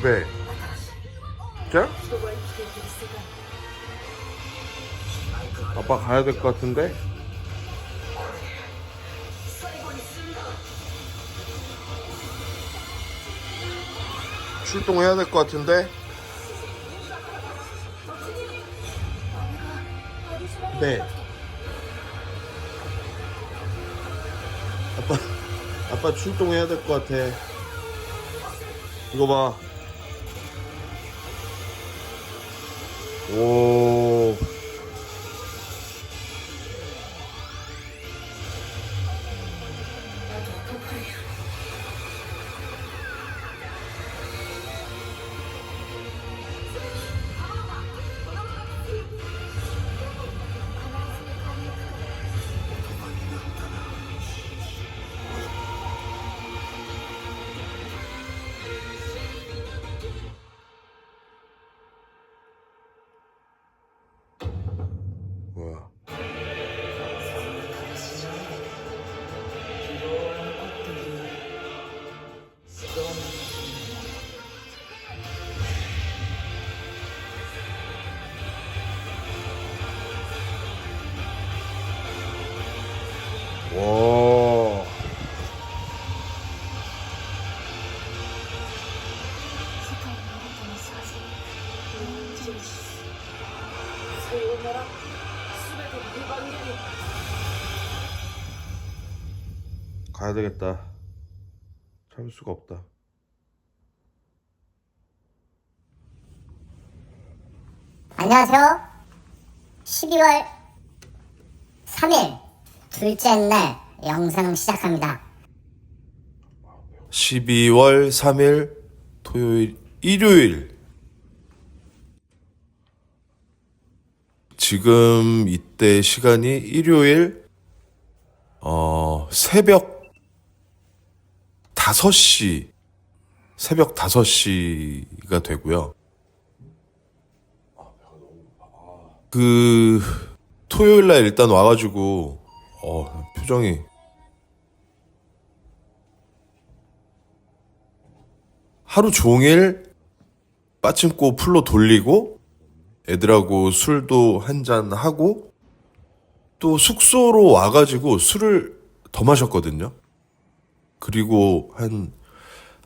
왜? 진짜? 아빠 가야 될 것 같은데? 출동해야 될 것 같은데? 네. 아빠 출동해야 될 것 같아. 이거 봐. 오. 뭐야? 와. 가야 되겠다. 참을 수가 없다. 안녕하세요. 12월 3일 둘째 날 영상 시작합니다. 12월 3일 토요일, 일요일. 지금 이때 시간이 일요일 새벽 5시 새벽 5시가 되고요. 그 토요일 날 일단 와가지고 표정이 하루 종일 빠침코 풀로 돌리고 애들하고 술도 한잔 하고 또 숙소로 와가지고 술을 더 마셨거든요. 그리고 한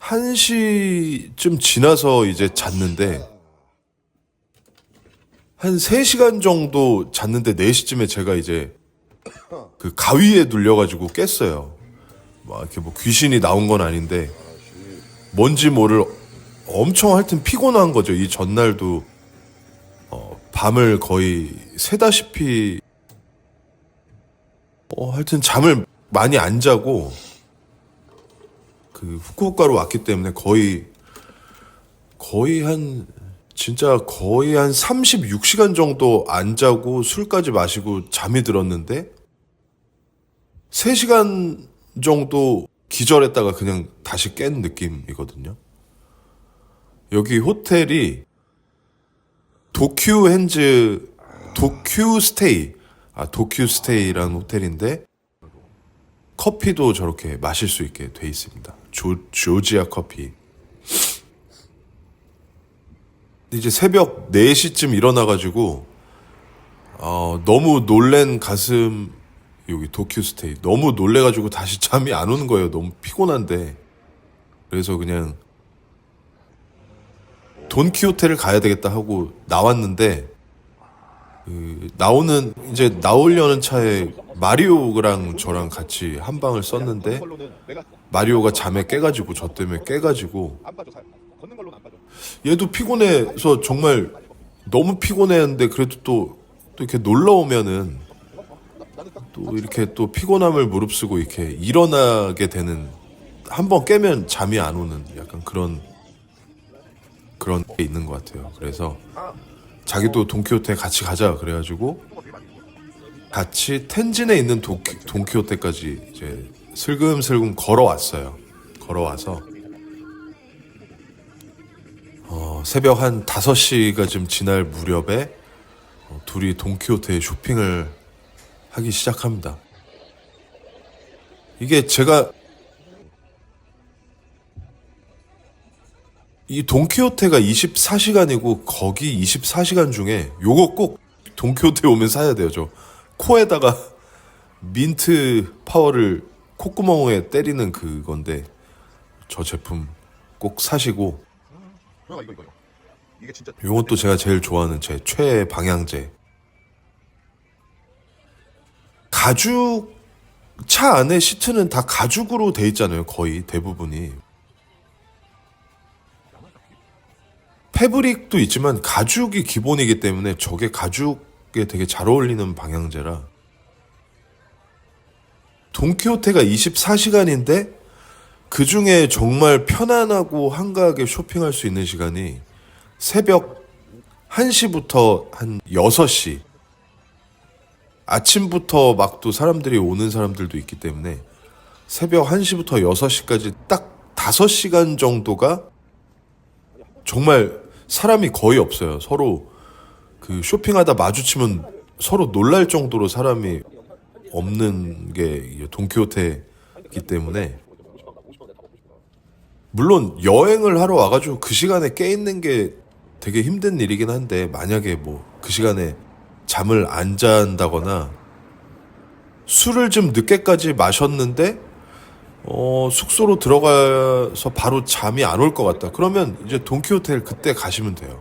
1시쯤 지나서 이제 잤는데 한 3시간 정도 잤는데 4시쯤에 제가 이제 그 가위에 눌려가지고 깼어요. 막 이렇게 뭐 귀신이 나온 건 아닌데 뭔지 모를 엄청 하여튼 피곤한 거죠. 이 전날도 밤을 거의 새다시피 하여튼 잠을 많이 안 자고 그 후쿠오카로 왔기 때문에 거의 한 진짜 거의 한 36시간 정도 안 자고 술까지 마시고 잠이 들었는데 3시간 정도 기절했다가 그냥 다시 깬 느낌이거든요. 여기 호텔이 도큐스테이라는 호텔인데 커피도 저렇게 마실 수 있게 돼 있습니다. 조지아 커피. 이제 새벽 4시쯤 일어나가지고 너무 놀란 가슴, 여기 도큐스테이 너무 놀래가지고 다시 잠이 안 오는 거예요. 너무 피곤한데. 그래서 그냥 돈키호테를 가야 되겠다 하고 나왔는데 이제 나오려는 차에 마리오랑 저랑 같이 한 방을 썼는데 마리오가 잠에 깨가지고 저 때문에 깨가지고 얘도 피곤해서 정말 너무 피곤했는데 그래도 또 이렇게 놀러 오면은 또 이렇게 또 피곤함을 무릅쓰고 이렇게 일어나게 되는, 한 번 깨면 잠이 안 오는 약간 그런 게 있는 것 같아요. 그래서 자기도 돈키호테 같이 가자 그래가지고 같이 텐진에 있는 돈키호테까지 이제 슬금슬금 걸어왔어요. 걸어와서 새벽 한 5시가 좀 지날 무렵에 둘이 돈키호테에 쇼핑을 하기 시작합니다. 이게 제가 이 돈키호테가 24시간이고 거기 24시간 중에 요거 꼭 돈키호테 오면 사야 돼요. 저 코에다가 민트 파워를 콧구멍에 때리는 그건데 저 제품 꼭 사시고 요건 또 제가 제일 좋아하는 제 최애 방향제. 가죽 차 안에 시트는 다 가죽으로 돼 있잖아요. 거의 대부분이. 패브릭도 있지만 가죽이 기본이기 때문에 저게 가죽에 되게 잘 어울리는 방향제라. 돈키호테가 24시간인데 그 중에 정말 편안하고 한가하게 쇼핑할 수 있는 시간이 새벽 1시부터 한 6시. 아침부터 막 또 사람들이 오는 사람들도 있기 때문에 새벽 1시부터 6시까지 딱 5시간 정도가 정말 사람이 거의 없어요. 서로 그 쇼핑하다 마주치면 서로 놀랄 정도로 사람이 없는 게 돈키호테이기 때문에. 물론 여행을 하러 와가지고 그 시간에 깨 있는 게 되게 힘든 일이긴 한데 만약에 뭐 그 시간에 잠을 안 잔다거나 술을 좀 늦게까지 마셨는데 숙소로 들어가서 바로 잠이 안 올 것 같다. 그러면 이제 돈키호테를 그때 가시면 돼요.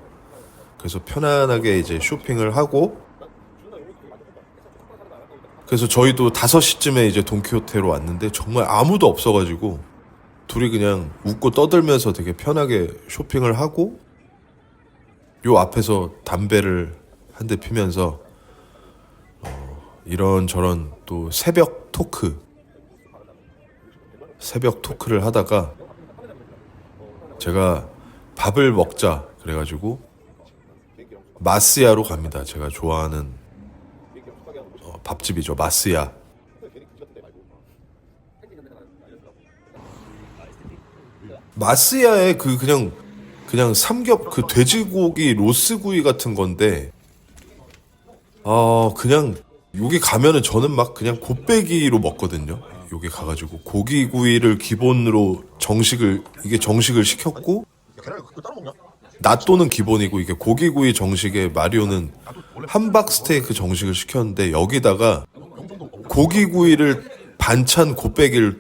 그래서 편안하게 이제 쇼핑을 하고 그래서 저희도 5시쯤에 이제 돈키호테로 왔는데 정말 아무도 없어가지고 둘이 그냥 웃고 떠들면서 되게 편하게 쇼핑을 하고 요 앞에서 담배를 한 대 피면서 이런저런 또 새벽 토크를 하다가 제가 밥을 먹자 그래가지고 마스야로 갑니다. 제가 좋아하는 밥집이죠. 마스야. 마스야의 그 그냥 삼겹 그 돼지고기 로스구이 같은 건데 그냥 여기 가면은 저는 막 그냥 곱빼기로 먹거든요. 여기 가가지고 고기구이를 기본으로 정식을 시켰고 나또는 기본이고 이게 고기구이 정식에 마리오는 함박 스테이크 정식을 시켰는데 여기다가 고기구이를 반찬 곱빼기를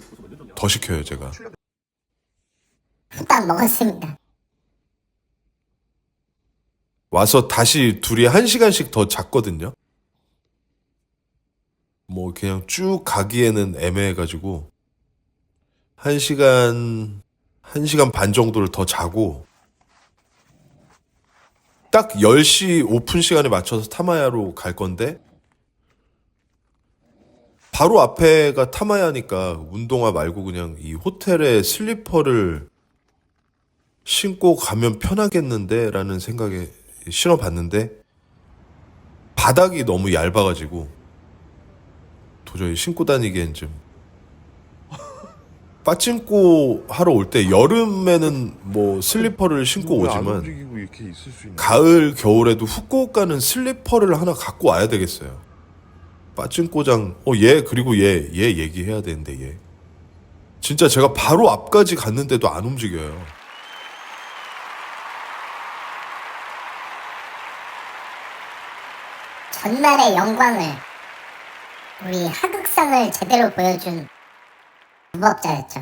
더 시켜요. 제가 딱 먹었습니다. 와서 다시 둘이 1시간씩 더 잤거든요. 뭐 그냥 쭉 가기에는 애매해가지고 1시간 반 정도를 더 자고 딱 10시 오픈 시간에 맞춰서 타마야로 갈 건데 바로 앞에가 타마야니까 운동화 말고 그냥 이 호텔에 슬리퍼를 신고 가면 편하겠는데 라는 생각에 신어봤는데 바닥이 너무 얇아가지고 도저히 신고 다니기엔 좀 빠찡코 하러 올 때 여름에는 뭐 슬리퍼를 신고 오지만 가을 겨울에도 후쿠오카는 슬리퍼를 하나 갖고 와야 되겠어요. 빠찡코장 그리고 얘 얘기해야 되는데 얘 진짜 제가 바로 앞까지 갔는데도 안 움직여요. 전날의 영광을 우리 하극상을 제대로 보여준 무법자였죠.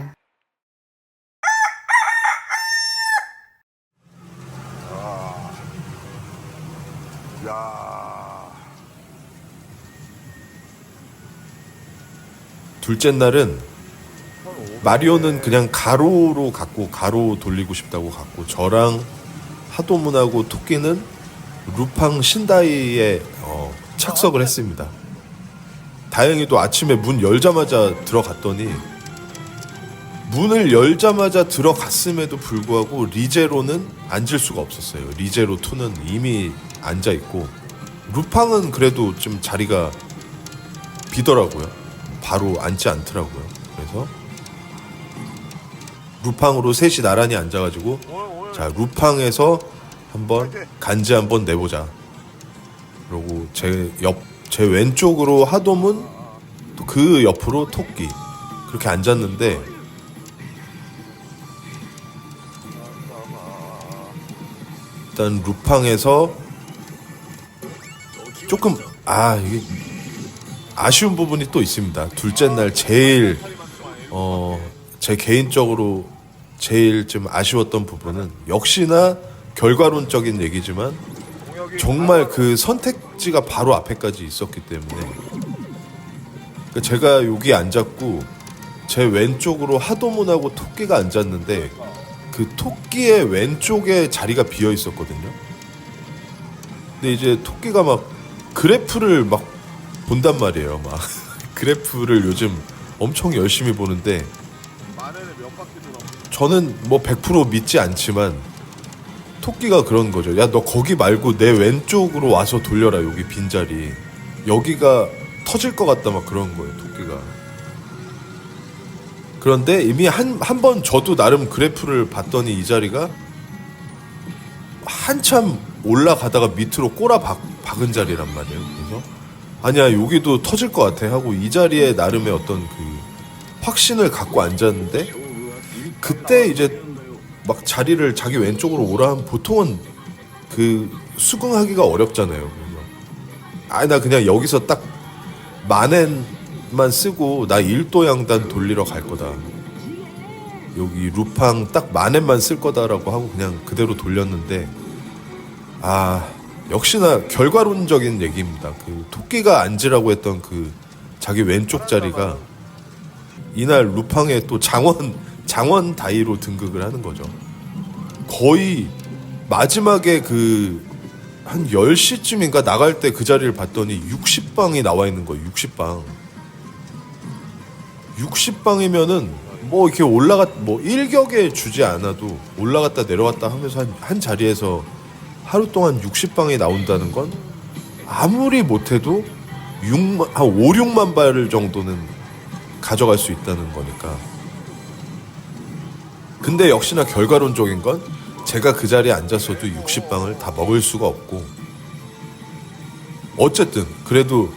둘째 날은 마리오는 그냥 가로로 갔고 가로 돌리고 싶다고 갔고 저랑 하도문하고 토끼는 루팡 신다이에 착석을 했습니다. 다행히도 아침에 문 열자마자 들어갔더니 문을 열자마자 들어갔음에도 불구하고 리제로는 앉을 수가 없었어요. 리제로 2는 이미 앉아있고 루팡은 그래도 좀 자리가 비더라고요. 바로 앉지 않더라고요. 그래서 루팡으로 셋이 나란히 앉아가지고 자 루팡에서 한번 간지 한번 내보자. 그리고 제 왼쪽으로 하돔은 또 그 옆으로 토끼 그렇게 앉았는데 일단 루팡에서 조금 이게 아쉬운 부분이 또 있습니다. 둘째 날 제일 제 개인적으로 제일 좀 아쉬웠던 부분은 역시나 결과론적인 얘기지만 정말 그 선택지가 바로 앞에까지 있었기 때문에 제가 여기 앉았고 제 왼쪽으로 하도문하고 토끼가 앉았는데 그 토끼의 왼쪽에 자리가 비어 있었거든요. 근데 이제 토끼가 막 그래프를 막 본단 말이에요. 막 그래프를 요즘 엄청 열심히 보는데 저는 뭐 100% 믿지 않지만 토끼가 그런 거죠. 야, 너 거기 말고 내 왼쪽으로 와서 돌려라. 여기 빈자리. 여기가 터질 것 같다. 막 그런 거예요. 토끼가. 그런데 이미 한 번 저도 나름 그래프를 봤더니 이 자리가 한참 올라가다가 밑으로 박은 자리란 말이에요. 그래서 아니야, 여기도 터질 것 같아 하고 이 자리에 나름의 어떤 그 확신을 갖고 앉았는데 그때 이제 막 자리를 자기 왼쪽으로 오라 하면 보통은 그 수긍하기가 어렵잖아요. 나 그냥 여기서 딱 만엔만 쓰고 나 1도 양단 돌리러 갈 거다. 여기 루팡 딱 만엔만 쓸 거다라고 하고 그냥 그대로 돌렸는데 역시나 결과론적인 얘기입니다. 그 토끼가 앉으라고 했던 그 자기 왼쪽 자리가 이날 루팡에 또 장원 다이로 등극을 하는 거죠. 거의 마지막에 그 한 10시쯤인가 나갈 때 그 자리를 봤더니 60방이 나와 있는 거예요. 60방. 60방이면은 뭐 이렇게 뭐 일격에 주지 않아도 올라갔다 내려왔다 하면서 한 자리에서 하루 동안 60방이 나온다는 건 아무리 못해도 한 5, 6만 발 정도는 가져갈 수 있다는 거니까. 근데 역시나 결과론적인 건 제가 그 자리에 앉았어도 60방을 다 먹을 수가 없고 어쨌든 그래도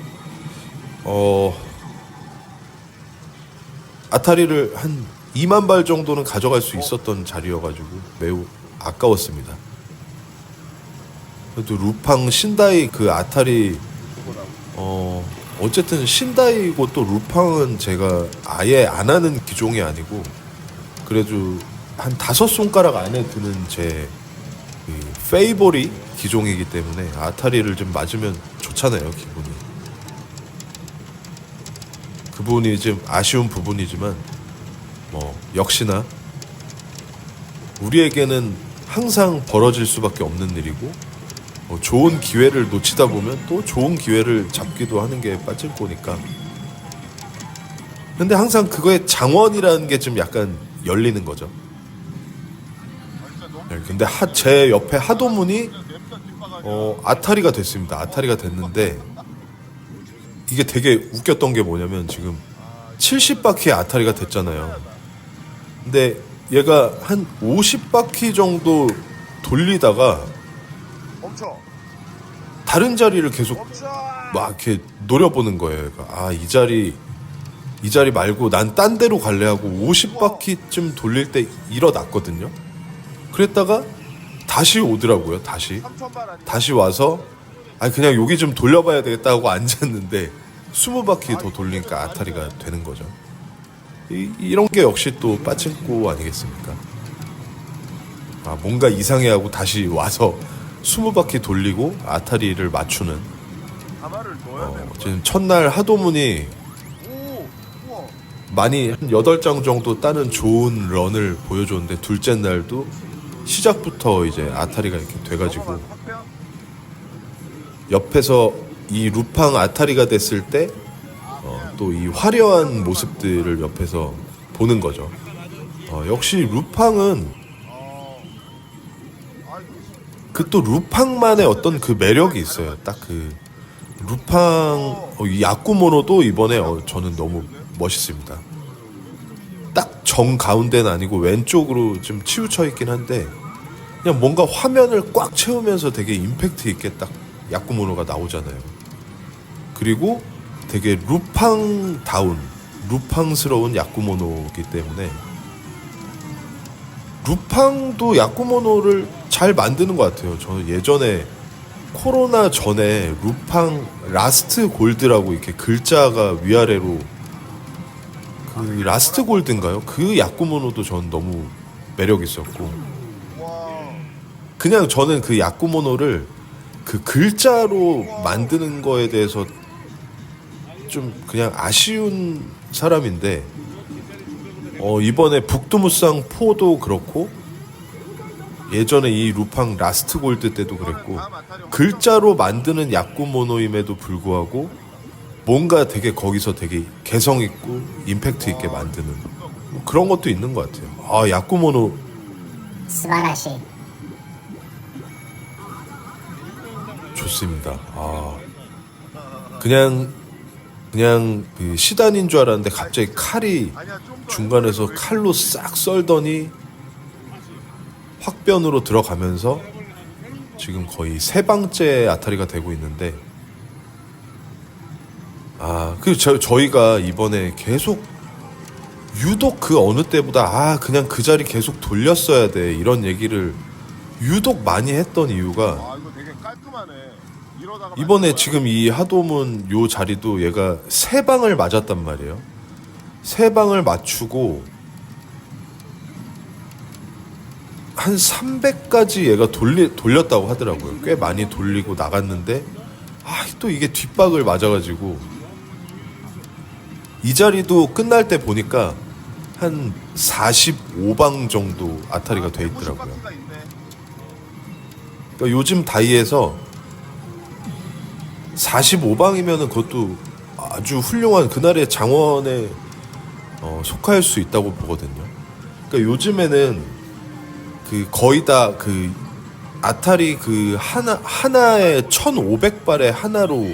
아타리를 한 2만 발 정도는 가져갈 수 있었던 자리여가지고 매우 아까웠습니다. 그래도 루팡 신다이 그 아타리 어쨌든 신다이고 또 루팡은 제가 아예 안 하는 기종이 아니고 그래도 한 5손가락 안에 드는 제 페이보리 기종이기 때문에 아타리를 좀 맞으면 좋잖아요. 기분이. 그 부분이 좀 아쉬운 부분이지만 뭐 역시나 우리에게는 항상 벌어질 수밖에 없는 일이고 좋은 기회를 놓치다 보면 또 좋은 기회를 잡기도 하는 게 빠질 거니까. 근데 항상 그거에 장원이라는 게 좀 약간 열리는 거죠. 근데 제 옆에 하도문이 아타리가 됐습니다. 아타리가 됐는데 이게 되게 웃겼던 게 뭐냐면 지금 70바퀴의 아타리가 됐잖아요. 근데 얘가 한 50바퀴 정도 돌리다가 다른 자리를 계속 막 이렇게 노려보는 거예요. 이 자리 말고 난 딴 데로 갈래 하고 50바퀴쯤 돌릴 때 일어났거든요. 그랬다가 다시 오더라고요. 다시 와서 그냥 여기 좀 돌려봐야 되겠다 하고 앉았는데 20바퀴 더 돌리니까 아타리가 되는 거죠. 이런 게 역시 또 빠친코 아니겠습니까? 뭔가 이상해하고 다시 와서 20바퀴 돌리고 아타리를 맞추는 지금 첫날 하도문이 많이 한 8장 정도 따는 좋은 런을 보여줬는데 둘째 날도 시작부터 이제 아타리가 이렇게 돼가지고 옆에서 이 루팡 아타리가 됐을 때 또 이 화려한 모습들을 옆에서 보는 거죠. 역시 루팡은 그 또 루팡만의 어떤 그 매력이 있어요. 딱 그 루팡 이 야쿠모노도 이번에 저는 너무 멋있습니다. 딱 정 가운데는 아니고 왼쪽으로 좀 치우쳐 있긴 한데 그냥 뭔가 화면을 꽉 채우면서 되게 임팩트 있게 딱 야쿠모노가 나오잖아요. 그리고 되게 루팡다운, 루팡스러운 야쿠모노이기 때문에 루팡도 야쿠모노를 잘 만드는 것 같아요. 저는 예전에 코로나 전에 루팡 라스트 골드라고 이렇게 글자가 위아래로 그 라스트 골드인가요? 그 야쿠모노도 전 너무 매력 있었고, 그냥 저는 그 야쿠모노를 그 글자로 만드는 거에 대해서 좀 그냥 아쉬운 사람인데, 이번에 북두무쌍 4도 그렇고 예전에 이 루팡 라스트 골드 때도 그랬고 글자로 만드는 야쿠모노임에도 불구하고 뭔가 되게 거기서 되게 개성 있고 임팩트 있게 만드는 뭐 그런 것도 있는 것 같아요. 아, 야쿠모노 스바라시. 좋습니다. 아, 그냥 그 시단인 줄 알았는데 갑자기 칼이 중간에서 칼로 싹 썰더니 확변으로 들어가면서 지금 거의 세 방째 아타리가 되고 있는데, 저희가 이번에 계속 유독 그 어느 때보다 그냥 그 자리 계속 돌렸어야 돼 이런 얘기를 유독 많이 했던 이유가, 이거 되게 깔끔하네. 이러다가 이번에 지금 이 하도문 요 자리도 얘가 세 방을 맞았단 말이에요. 세 방을 맞추고 한 300까지 얘가 돌렸다고 하더라고요. 꽤 많이 돌리고 나갔는데 또 이게 뒷박을 맞아가지고 이 자리도 끝날 때 보니까 한 45방 정도 아타리가 돼 있더라고요. 박스가 있네. 그러니까 요즘 다이에서 45방이면은 그것도 아주 훌륭한 그날의 장원에 속할 수 있다고 보거든요. 그러니까 요즘에는 그 거의 다 그 아타리 그 하나에 1,500발의 하나로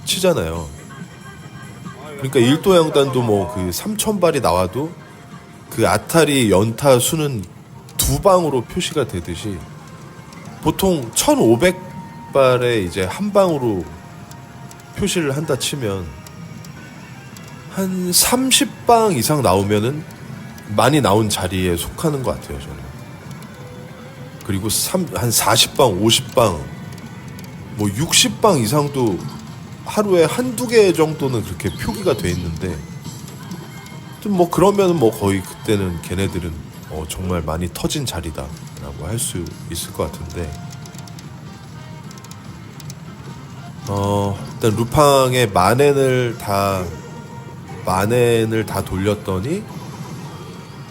치잖아요. 그러니까 일도양단도 뭐 그 3,000발이 나와도 그 아타리 연타 수는 두 방으로 표시가 되듯이 보통 1,500발에 이제 한 방으로 표시를 한다 치면 한 30방 이상 나오면은 많이 나온 자리에 속하는 것 같아요, 저는. 그리고 한 40방, 50방, 뭐 60방 이상도 하루에 한두 개 정도는 그렇게 표기가 돼 있는데, 뭐 그러면 뭐 거의 그때는 걔네들은 정말 많이 터진 자리다라고 할 수 있을 것 같은데, 일단 루팡의 만엔을 다 돌렸더니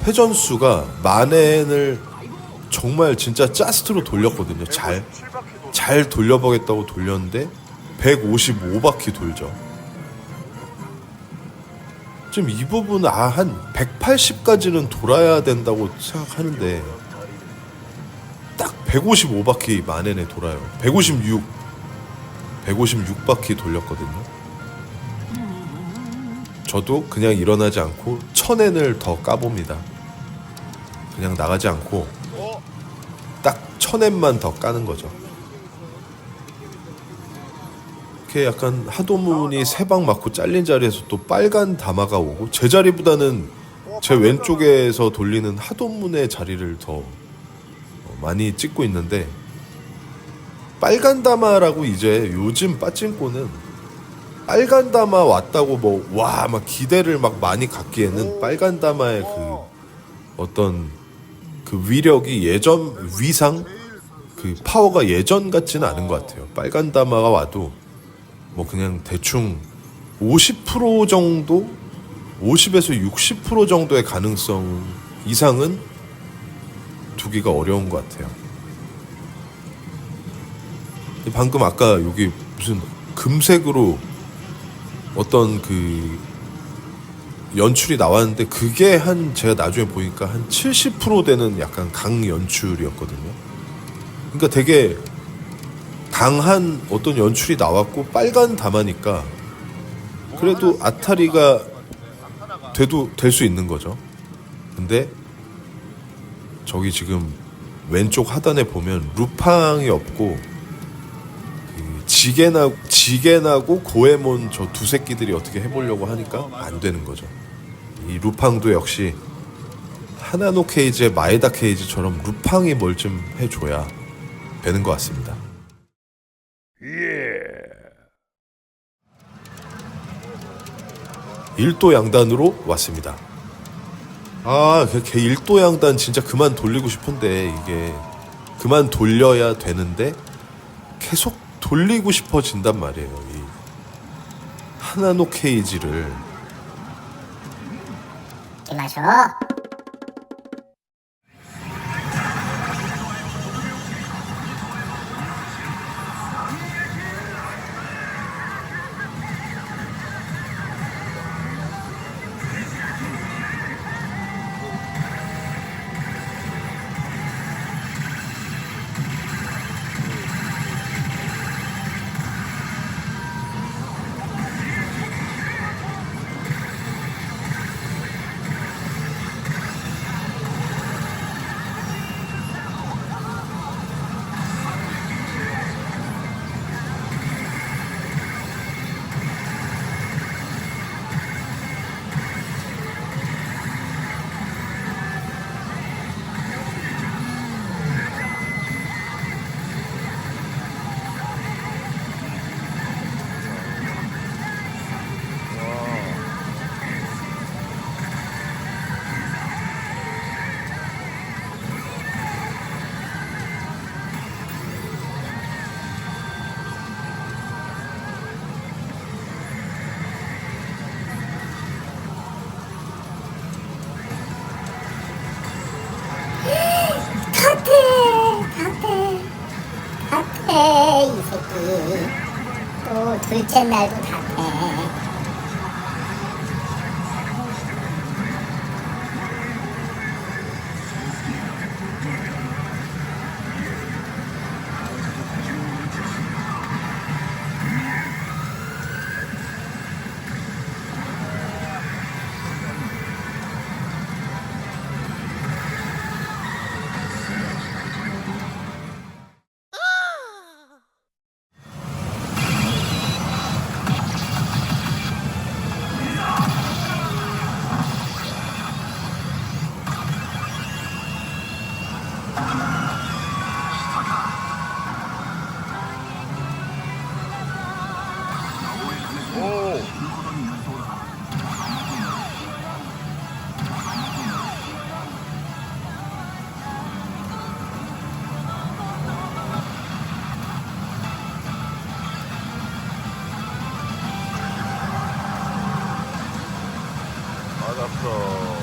회전수가 만엔을 정말 진짜 짜스트로 돌렸거든요. 잘 돌려보겠다고 돌렸는데 155바퀴 돌죠. 지금 이 부분은 한 180까지는 돌아야 된다고 생각하는데 딱 155바퀴 만엔에 돌아요. 156바퀴 돌렸거든요. 저도 그냥 일어나지 않고 1000엔을 더 까봅니다. 그냥 나가지 않고 딱 1000엔만 더 까는 거죠. 이렇게 약간 하도문이 세 방 맞고 잘린 자리에서 또 빨간 다마가 오고, 제 자리보다는 제 왼쪽에서 돌리는 하도문의 자리를 더 많이 찍고 있는데, 빨간 다마라고 이제 요즘 빠찡꼬는 빨간 다마 왔다고 막 기대를 막 많이 갖기에는 빨간 다마의 그 어떤 그 위력이 위상 그 파워가 예전 같지는 않은 것 같아요. 빨간 다마가 와도 뭐 그냥 대충 50% 정도, 50에서 60% 정도의 가능성 이상은 두기가 어려운 것 같아요. 방금 아까 여기 무슨 금색으로 어떤 그 연출이 나왔는데, 그게 제가 나중에 보니까 한 70% 되는 약간 강 연출이었거든요. 그러니까 되게 강한 어떤 연출이 나왔고 빨간 다마니까 그래도 아타리가 될 수 있는 거죠. 근데 저기 지금 왼쪽 하단에 보면 루팡이 없고 지겐하고 고에몬 저 두 새끼들이 어떻게 해보려고 하니까 안 되는 거죠. 이 루팡도 역시 하나노 케이지의 마에다 케이지처럼 루팡이 뭘 좀 해줘야 되는 것 같습니다. 일도 양단으로 왔습니다. 걔 일도 양단 진짜 그만 돌리고 싶은데 이게 그만 돌려야 되는데 계속 돌리고 싶어진단 말이에요. 이 하나노 케이지를. 마셔. 이 새끼 또 둘째 날도 탓해. 맞았어.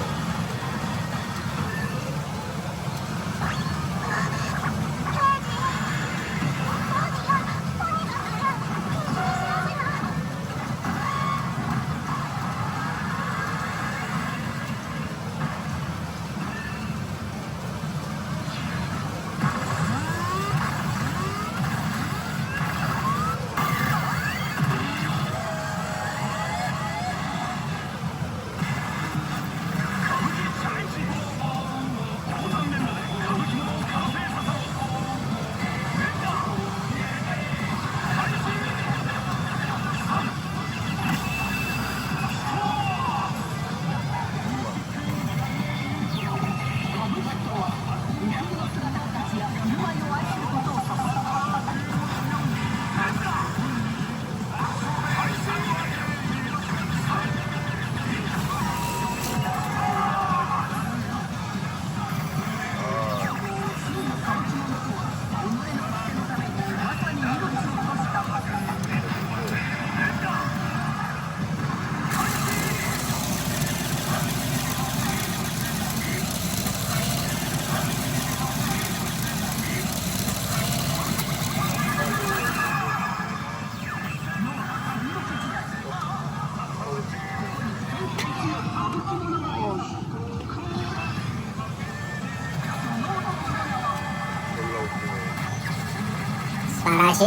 스바라시.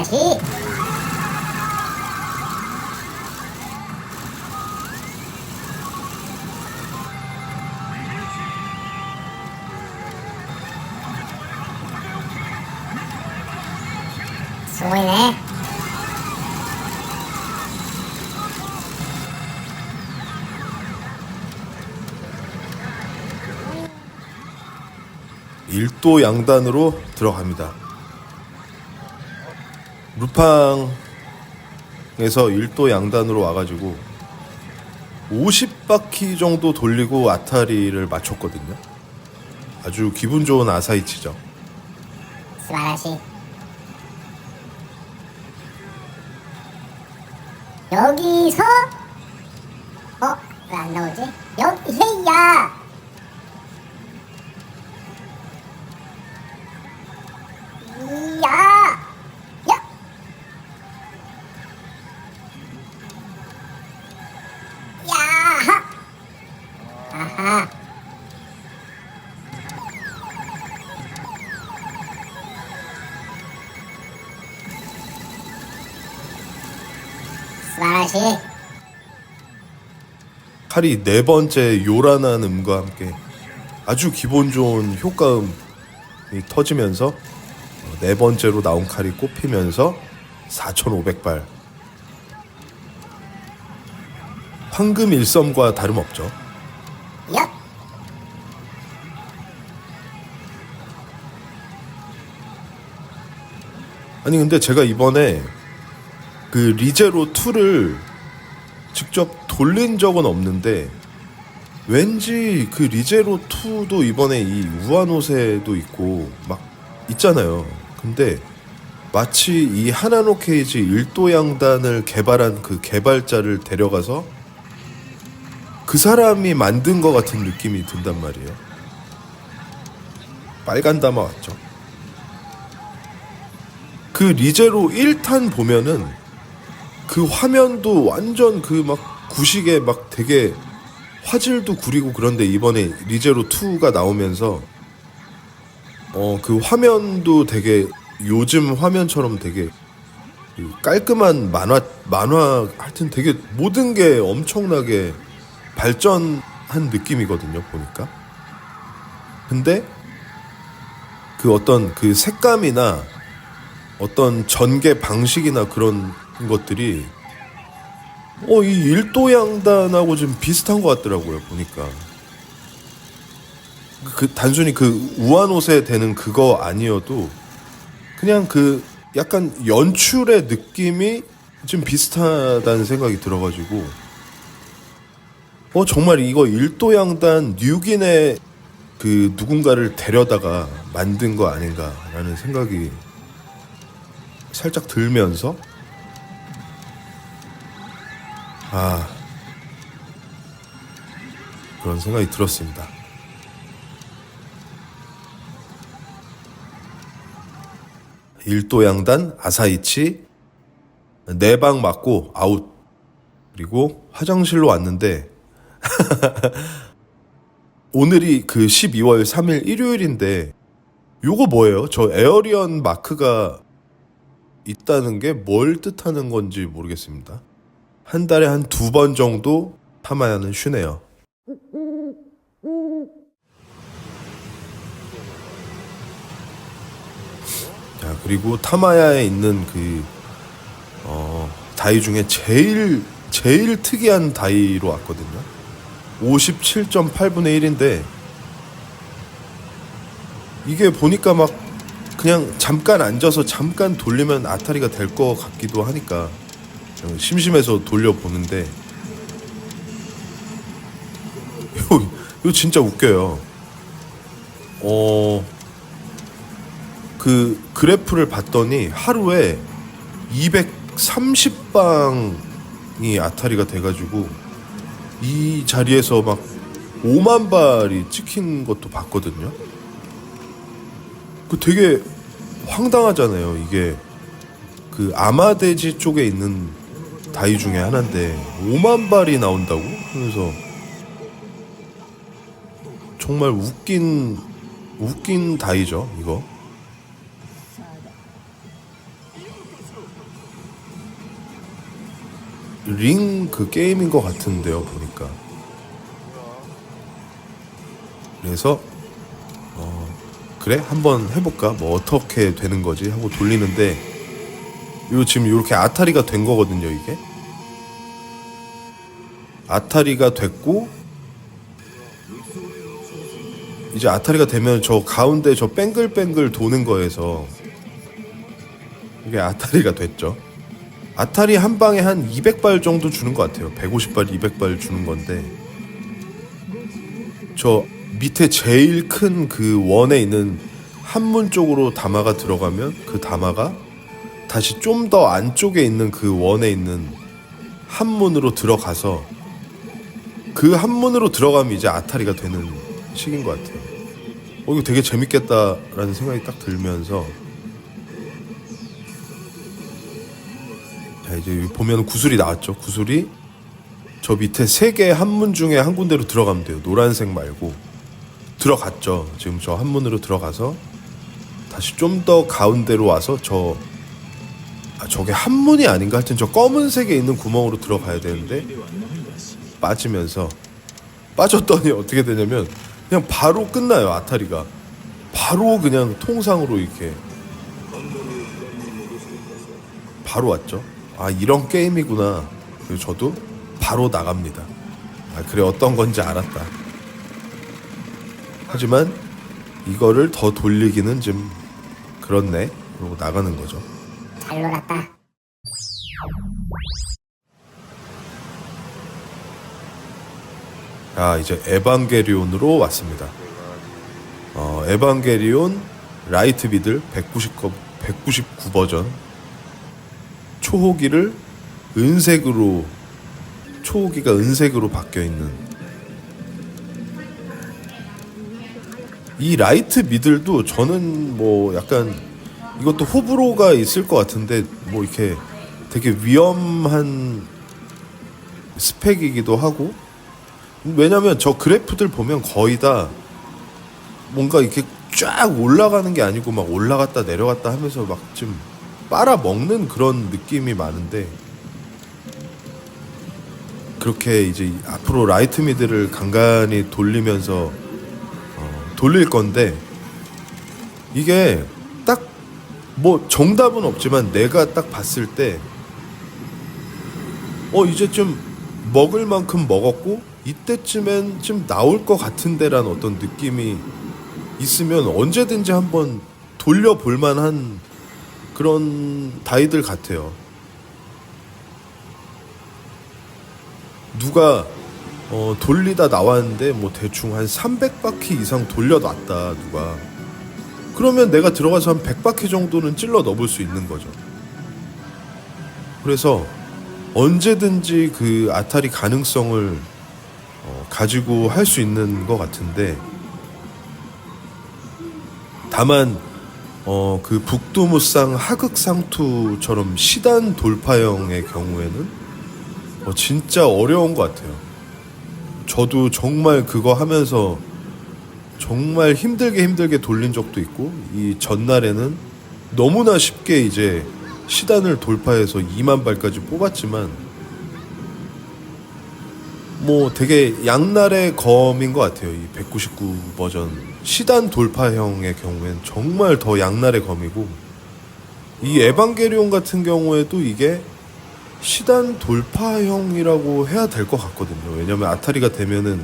스바라시. 수고이네. 일도 양단으로 들어갑니다. 루팡에서 일도 양단으로 와가지고 50바퀴 정도 돌리고 아타리를 맞췄거든요. 아주 기분 좋은 아사이치죠. 스바라시. 여기서 왜 안 나오지? 여기 헤이야. 이야. 야. 야하. 아하. 스바라시. 칼이 네 번째 요란한 음과 함께 아주 기본 좋은 효과음이 터지면서 네 번째로 나온 칼이 꼽히면서 4,500발. 황금 일섬과 다름없죠. 야. 아니 근데 제가 이번에 그 리제로 2를 직접 돌린 적은 없는데 왠지 그 리제로 2도 이번에 이 우아노세도 있고 막 있잖아요. 근데 마치 이 하나노 케이지 일도양단을 개발한 그 개발자를 데려가서 그 사람이 만든 것 같은 느낌이 든단 말이에요. 빨간 다마 왔죠. 그 리제로 1탄 보면은 그 화면도 완전 그 막 구식에 막 되게 화질도 구리고 그런데 이번에 리제로 2가 나오면서 그 화면도 되게 요즘 화면처럼 되게 그 깔끔한 만화 하여튼 되게 모든 게 엄청나게 발전한 느낌이거든요, 보니까. 근데 그 어떤 그 색감이나 어떤 전개 방식이나 그런 것들이 이 일도양단하고 좀 비슷한 것 같더라고요, 보니까. 그 단순히 그 우아노세 되는 그거 아니어도 그냥 그 약간 연출의 느낌이 좀 비슷하다는 생각이 들어가지고 정말 이거 일도양단 뉴긴의 그 누군가를 데려다가 만든 거 아닌가라는 생각이 살짝 들면서 그런 생각이 들었습니다. 일도양단 아사이치 4방 맞고 아웃. 그리고 화장실로 왔는데 오늘이 그 12월 3일 일요일인데 요거 뭐예요? 저 에어리언 마크가 있다는 게 뭘 뜻하는 건지 모르겠습니다. 한 달에 한 2번 정도 타마야는 쉬네요. 자, 그리고 타마야에 있는 그 다이 중에 제일 특이한 다이로 왔거든요. 57.8분의 1인데 이게 보니까 막 그냥 잠깐 앉아서 잠깐 돌리면 아타리가 될 것 같기도 하니까 심심해서 돌려보는데 이거 진짜 웃겨요. 그 그래프를 봤더니 하루에 230방이 아타리가 돼가지고 이 자리에서 막 5만 발이 찍힌 것도 봤거든요. 그 되게 황당하잖아요. 이게 그 아마데지 쪽에 있는 다이 중에 하나인데 5만 발이 나온다고? 그래서 정말 웃긴 다이죠, 이거. 링 그 게임인 것 같은데요, 보니까. 그래서 그래? 한번 해볼까? 뭐 어떻게 되는 거지? 하고 돌리는데 요 지금 이렇게 아타리가 된 거거든요, 이게. 아타리가 됐고 이제 아타리가 되면 저 가운데 저 뱅글뱅글 도는 거에서 이게 아타리가 됐죠. 아타리 한 방에 한 200발 정도 주는 것 같아요. 150발, 200발 주는 건데 저 밑에 제일 큰 그 원에 있는 한문 쪽으로 다마가 들어가면 그 다마가 다시 좀 더 안쪽에 있는 그 원에 있는 한문으로 들어가서 그 한문으로 들어가면 이제 아타리가 되는 식인 것 같아요. 이거 되게 재밌겠다라는 생각이 딱 들면서 자 이제 보면 구슬이 나왔죠. 구슬이 저 밑에 3개의 한문 중에 한 군데로 들어가면 돼요. 노란색 말고 들어갔죠. 지금 저 한문으로 들어가서 다시 좀 더 가운데로 와서 저게 한문이 아닌가? 하여튼 저 검은색에 있는 구멍으로 들어가야 되는데 빠지면서 빠졌더니 어떻게 되냐면 그냥 바로 끝나요. 아타리가 바로 그냥 통상으로 이렇게 바로 왔죠. 아 이런 게임이구나. 그래서 저도 바로 나갑니다. 아 그래 어떤 건지 알았다. 하지만 이거를 더 돌리기는 좀 그렇네. 그러고 나가는 거죠. 잘 놀았다. 자 이제 에반게리온으로 왔습니다. 에반게리온 라이트 미들 199 버전 초호기를 초호기가 은색으로 바뀌어 있는 이 라이트 미들도 저는 뭐 약간 이것도 호불호가 있을 것 같은데 뭐 이렇게 되게 위험한 스펙이기도 하고 왜냐면 저 그래프들 보면 거의 다 뭔가 이렇게 쫙 올라가는 게 아니고 막 올라갔다 내려갔다 하면서 막 좀 빨아먹는 그런 느낌이 많은데 그렇게 이제 앞으로 라이트 미드를 간간히 돌리면서 돌릴 건데 이게 딱 뭐 정답은 없지만 내가 딱 봤을 때 이제 좀 먹을 만큼 먹었고 이때쯤엔 좀 나올 것 같은데란 어떤 느낌이 있으면 언제든지 한번 돌려볼 만한 그런 다이들 같아요. 누가 돌리다 나왔는데 뭐 대충 한 300바퀴 이상 돌려놨다 누가 그러면 내가 들어가서 한 100바퀴 정도는 찔러 넣을 수 있는 거죠. 그래서 언제든지 그 아타리 가능성을 가지고 할 수 있는 것 같은데 다만 그 북두무쌍 하극상투처럼 시단 돌파형의 경우에는 진짜 어려운 것 같아요. 저도 정말 그거 하면서 정말 힘들게 돌린 적도 있고 이 전날에는 너무나 쉽게 이제 시단을 돌파해서 2만 발까지 뽑았지만 뭐 되게 양날의 검인 것 같아요. 이 199 버전 시단 돌파형의 경우엔 정말 더 양날의 검이고 이 에반게리온 같은 경우에도 이게 시단 돌파형이라고 해야 될 것 같거든요. 왜냐면 아타리가 되면은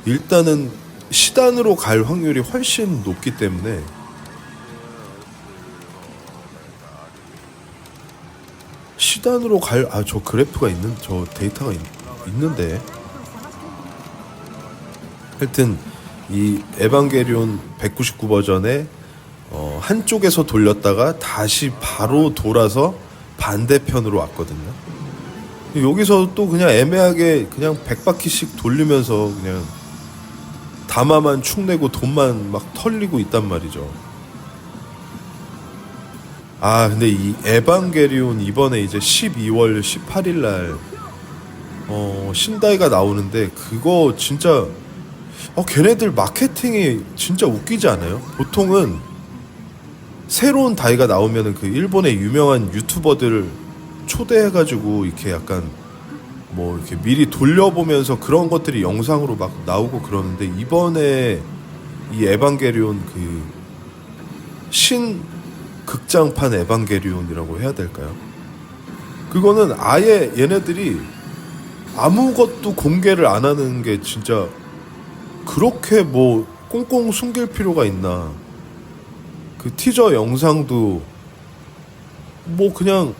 일단은 시단으로 갈 확률이 훨씬 높기 때문에 시단으로 저 그래프가 저 데이터가 있는데 하여튼 이 에반게리온 199 버전에 한쪽에서 돌렸다가 다시 바로 돌아서 반대편으로 왔거든요. 여기서 또 그냥 애매하게 그냥 100바퀴씩 돌리면서 그냥 다마만 축내고 돈만 막 털리고 있단 말이죠. 근데 이 에반게리온 이번에 이제 12월 18일 날 신다이가 나오는데 그거 진짜 걔네들 마케팅이 진짜 웃기지 않아요? 보통은 새로운 다이가 나오면은 그 일본의 유명한 유튜버들 초대해가지고 이렇게 약간 뭐 이렇게 미리 돌려보면서 그런 것들이 영상으로 막 나오고 그러는데, 이번에 이 에반게리온 그 신 극장판 에반게리온이라고 해야 될까요? 그거는 아예 얘네들이 아무것도 공개를 안 하는 게 진짜 그렇게 뭐 꽁꽁 숨길 필요가 있나. 그 티저 영상도 뭐 그냥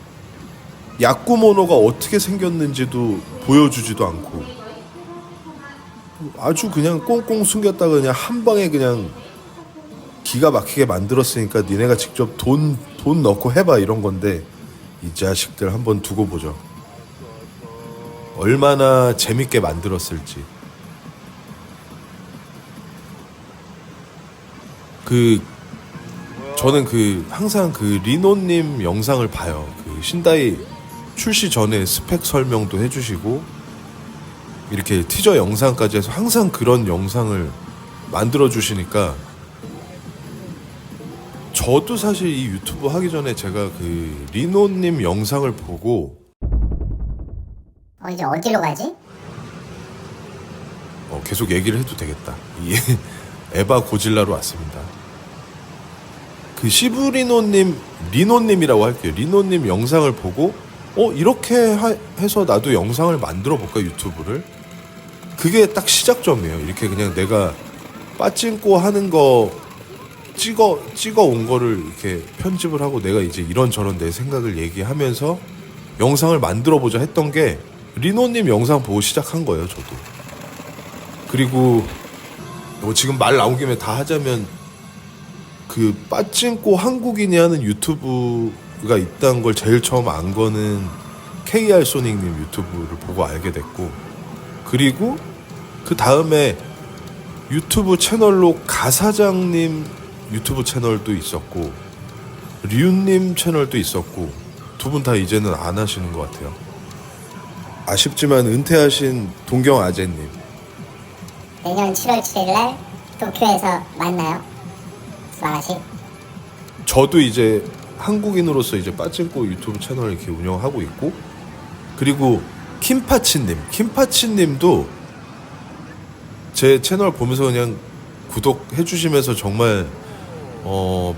야쿠모노가 어떻게 생겼는지도 보여주지도 않고 아주 그냥 꽁꽁 숨겼다가 그냥 한 방에 그냥 기가 막히게 만들었으니까 니네가 직접 돈 넣고 해봐 이런 건데, 이 자식들 한번 두고 보죠. 얼마나 재밌게 만들었을지. 저는 항상 리노님 영상을 봐요. 신다이 출시 전에 스펙 설명도 해주시고 이렇게 티저 영상까지 해서 항상 그런 영상을 만들어 주시니까, 저도 사실 이 유튜브 하기 전에 제가 리노님 영상을 보고 이제 어디로 가지? 계속 얘기를 해도 되겠다. 이 에바 고질라로 왔습니다. 리노님이라고 할게요. 리노님 영상을 보고 이렇게 해서 나도 영상을 만들어 볼까, 유튜브를. 그게 딱 시작점이에요. 이렇게 그냥 내가 빠찡고 하는 거 찍어 온 거를 이렇게 편집을 하고 내가 이제 이런저런 내 생각을 얘기하면서 영상을 만들어 보자 했던 게 리노님 영상 보고 시작한 거예요, 저도. 그리고 지금 말 나온 김에 다 하자면, 빠찡고 한국인이 하는 유튜브가 있다는 걸 제일 처음 안 거는 KR 소닉님 유튜브를 보고 알게 됐고, 그리고 그 다음에 유튜브 채널로 가사장님 유튜브 채널도 있었고 류님 채널도 있었고, 두 분 다 이제는 안 하시는 것 같아요. 아쉽지만 은퇴하신 동경 아재님. 내년 7월 7일날 도쿄에서 만나요. 스바라시. 저도 이제 한국인으로서 이제 빠찡고 유튜브 채널을 이렇게 운영하고 있고, 그리고 김파치님도 제 채널 보면서 그냥 구독해 주시면서 정말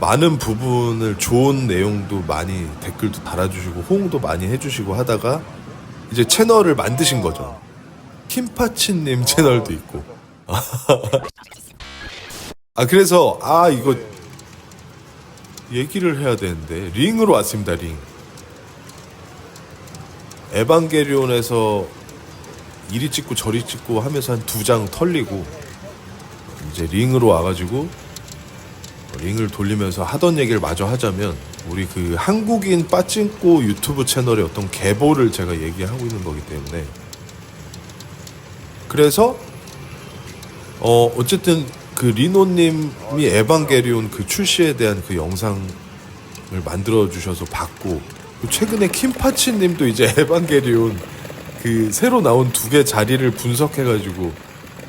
많은 부분을 좋은 내용도 많이 댓글도 달아주시고 호응도 많이 해주시고 하다가 이제 채널을 만드신 거죠. 김파치님 채널도 있고. 그래서 이거 얘기를 해야 되는데, 링으로 왔습니다. 링. 에반게리온에서 이리 찍고 저리 찍고 하면서 한 2장 털리고 이제 링으로 와가지고 링을 돌리면서 하던 얘기를 마저 하자면, 우리 한국인 빠찡꼬 유튜브 채널의 어떤 계보를 제가 얘기하고 있는 거기 때문에, 그래서 어쨌든 리노님이 에반게리온 출시에 대한 영상을 만들어 주셔서 봤고, 최근에 김파치님도 이제 에반게리온 새로 나온 2개 자리를 분석해가지고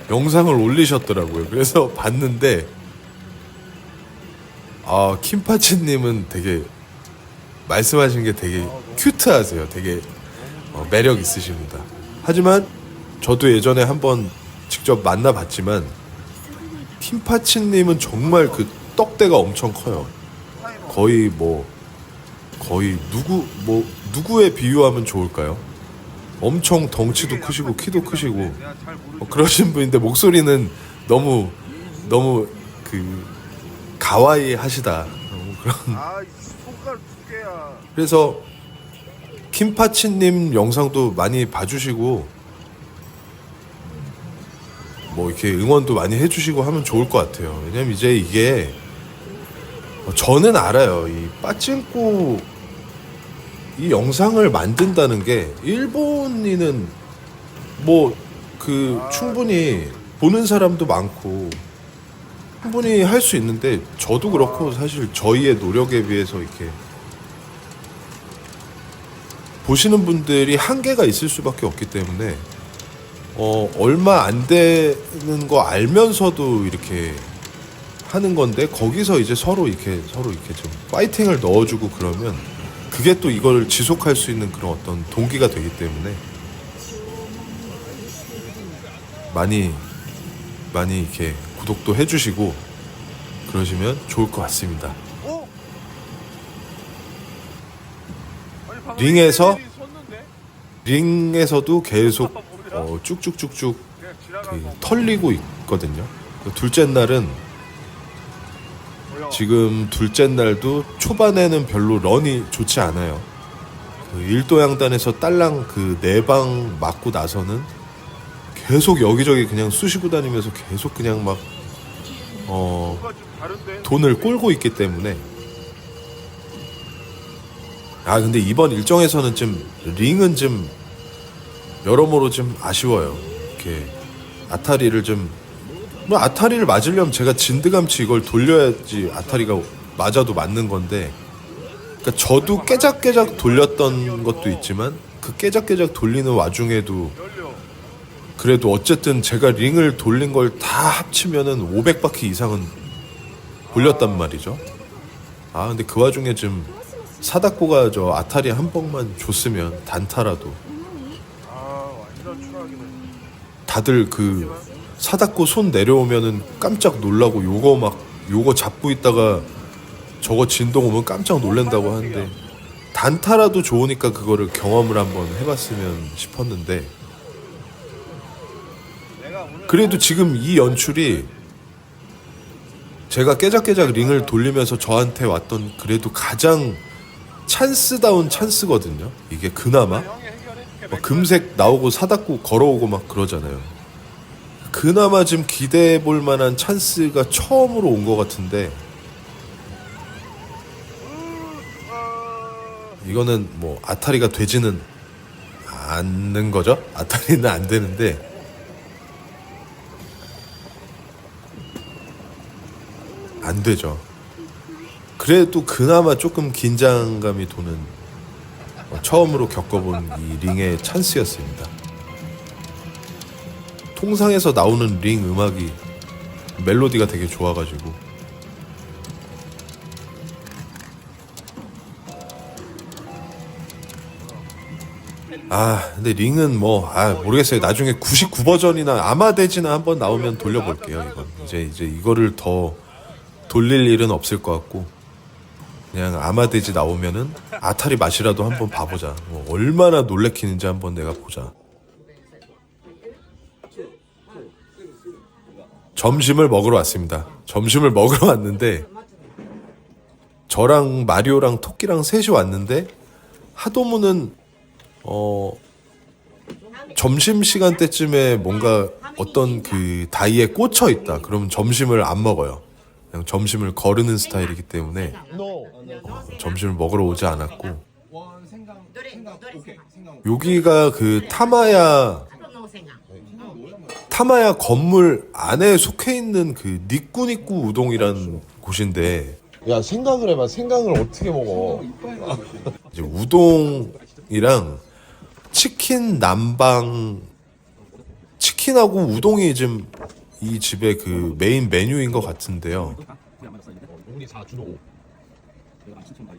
영상을 올리셨더라고요. 그래서 봤는데 김파치님은 되게 말씀하신 게 되게 큐트하세요. 되게 매력 있으십니다. 하지만 저도 예전에 한번 직접 만나봤지만 김파치님은 정말 떡대가 엄청 커요. 거의 누구에 비유하면 좋을까요? 엄청 덩치도 크시고 키도 크시고 그러신 분인데, 목소리는 너무 가와이 하시다. 그런. 손가락 2개야. 그래서 김파치님 영상도 많이 봐주시고 이렇게 응원도 많이 해주시고 하면 좋을 것 같아요. 왜냐면 이제 이게 저는 알아요. 이 빠찡꼬 이 영상을 만든다는 게 일본인은 충분히 보는 사람도 많고 충분히 할 수 있는데, 저도 그렇고 사실 저희의 노력에 비해서 이렇게 보시는 분들이 한계가 있을 수밖에 없기 때문에 얼마 안 되는 거 알면서도 이렇게 하는 건데, 거기서 이제 서로 이렇게 좀 파이팅을 넣어주고 그러면 그게 또 이걸 지속할 수 있는 그런 어떤 동기가 되기 때문에 많이 이렇게 구독도 해주시고 그러시면 좋을 것 같습니다. 어? 아니, 방금 링에서? 일일이 섰는데? 링에서도 계속 쭉쭉쭉쭉 그냥 지나가서 털리고 있거든요. 둘째 날은 뭐야? 지금 둘째 날도 초반에는 별로 런이 좋지 않아요. 그 일도양단에서 딸랑 그 4방 맞고 나서는 계속 여기저기 그냥 쑤시고 다니면서 계속 그냥 막 뭔가 좀 다른데? 돈을 꼴고 있기 때문에. 근데 이번 일정에서는 좀 링은 좀 여러모로 좀 아쉬워요. 이렇게 아타리를 아타리를 맞으려면 제가 진드감치 이걸 돌려야지 아타리가 맞아도 맞는 건데, 그러니까 저도 깨작깨작 돌렸던 것도 있지만 그 깨작깨작 돌리는 와중에도 열려. 그래도 어쨌든 제가 링을 돌린 걸 다 합치면은 500바퀴 이상은 돌렸단 말이죠. 근데 그 와중에 좀 사다코가 저 아타리 한 뻥만 줬으면 단타라도 완전 추락이네. 다들 그 사다코 손 내려오면은 깜짝 놀라고 요거 잡고 있다가 저거 진동 오면 깜짝 놀란다고 하는데, 단타라도 좋으니까 그거를 경험을 한번 해봤으면 싶었는데, 그래도 지금 이 연출이 제가 깨작깨작 링을 돌리면서 저한테 왔던 그래도 가장 찬스다운 찬스거든요. 이게 그나마 막 금색 나오고 사다코 걸어오고 막 그러잖아요. 그나마 좀 기대해 볼 만한 찬스가 처음으로 온 것 같은데, 이거는 뭐 아타리가 되지는 않는 거죠. 아타리는 안 되는데, 안 되죠. 그래도 그나마 조금 긴장감이 도는 처음으로 겪어본 이 링의 찬스였습니다. 통상에서 나오는 링 음악이 멜로디가 되게 좋아가지고 근데 링은 모르겠어요. 나중에 99버전이나 아마데지나 한번 나오면 돌려볼게요. 이건 이제 이거를 더 돌릴 일은 없을 것 같고, 그냥 아마데지 나오면은 아타리 맛이라도 한번 봐보자. 얼마나 놀래키는지 한번 내가 보자. 점심을 먹으러 왔습니다. 점심을 먹으러 왔는데 저랑 마리오랑 토끼랑 셋이 왔는데, 하도무는 점심시간 때쯤에 뭔가 어떤 그 다이에 꽂혀 있다. 그러면 점심을 안 먹어요. 그냥 점심을 거르는 스타일이기 때문에 점심을 먹으러 오지 않았고, 여기가 그 타마야 건물 안에 속해 있는 그 니꾸니꾸 우동이라는 곳인데, 야, 생각을 해봐. 생강을 어떻게 먹어? 이제 우동이랑 치킨 남방, 치킨하고 우동이 좀 이 집의 그 메인 메뉴인 것 같은데요.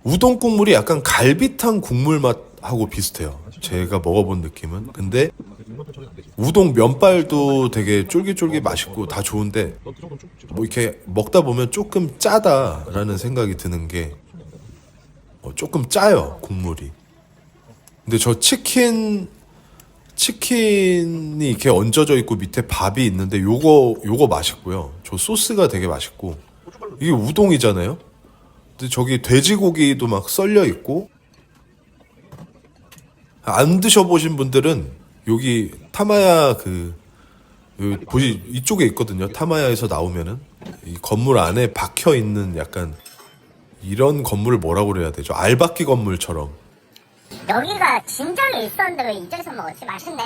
우동 국물이 약간 갈비탕 국물 맛하고 비슷해요. 제가 먹어본 느낌은. 근데 우동 면발도 되게 쫄깃쫄깃 맛있고 다 좋은데, 뭐 이렇게 먹다 보면 조금 짜다라는 생각이 드는 게, 조금 짜요, 국물이. 근데 저 치킨이 이렇게 얹어져 있고 밑에 밥이 있는데 요거 맛있고요. 저 소스가 되게 맛있고, 이게 우동이잖아요. 근데 저기 돼지고기도 막 썰려 있고, 안 드셔보신 분들은 여기 타마야 보시 이쪽에 있거든요. 타마야에서 나오면은 이 건물 안에 박혀 있는 약간 이런 건물을 뭐라고 그래야 되죠? 알박기 건물처럼. 여기가 진작에 있었는데 왜 이쪽에서 먹었지? 맛있네.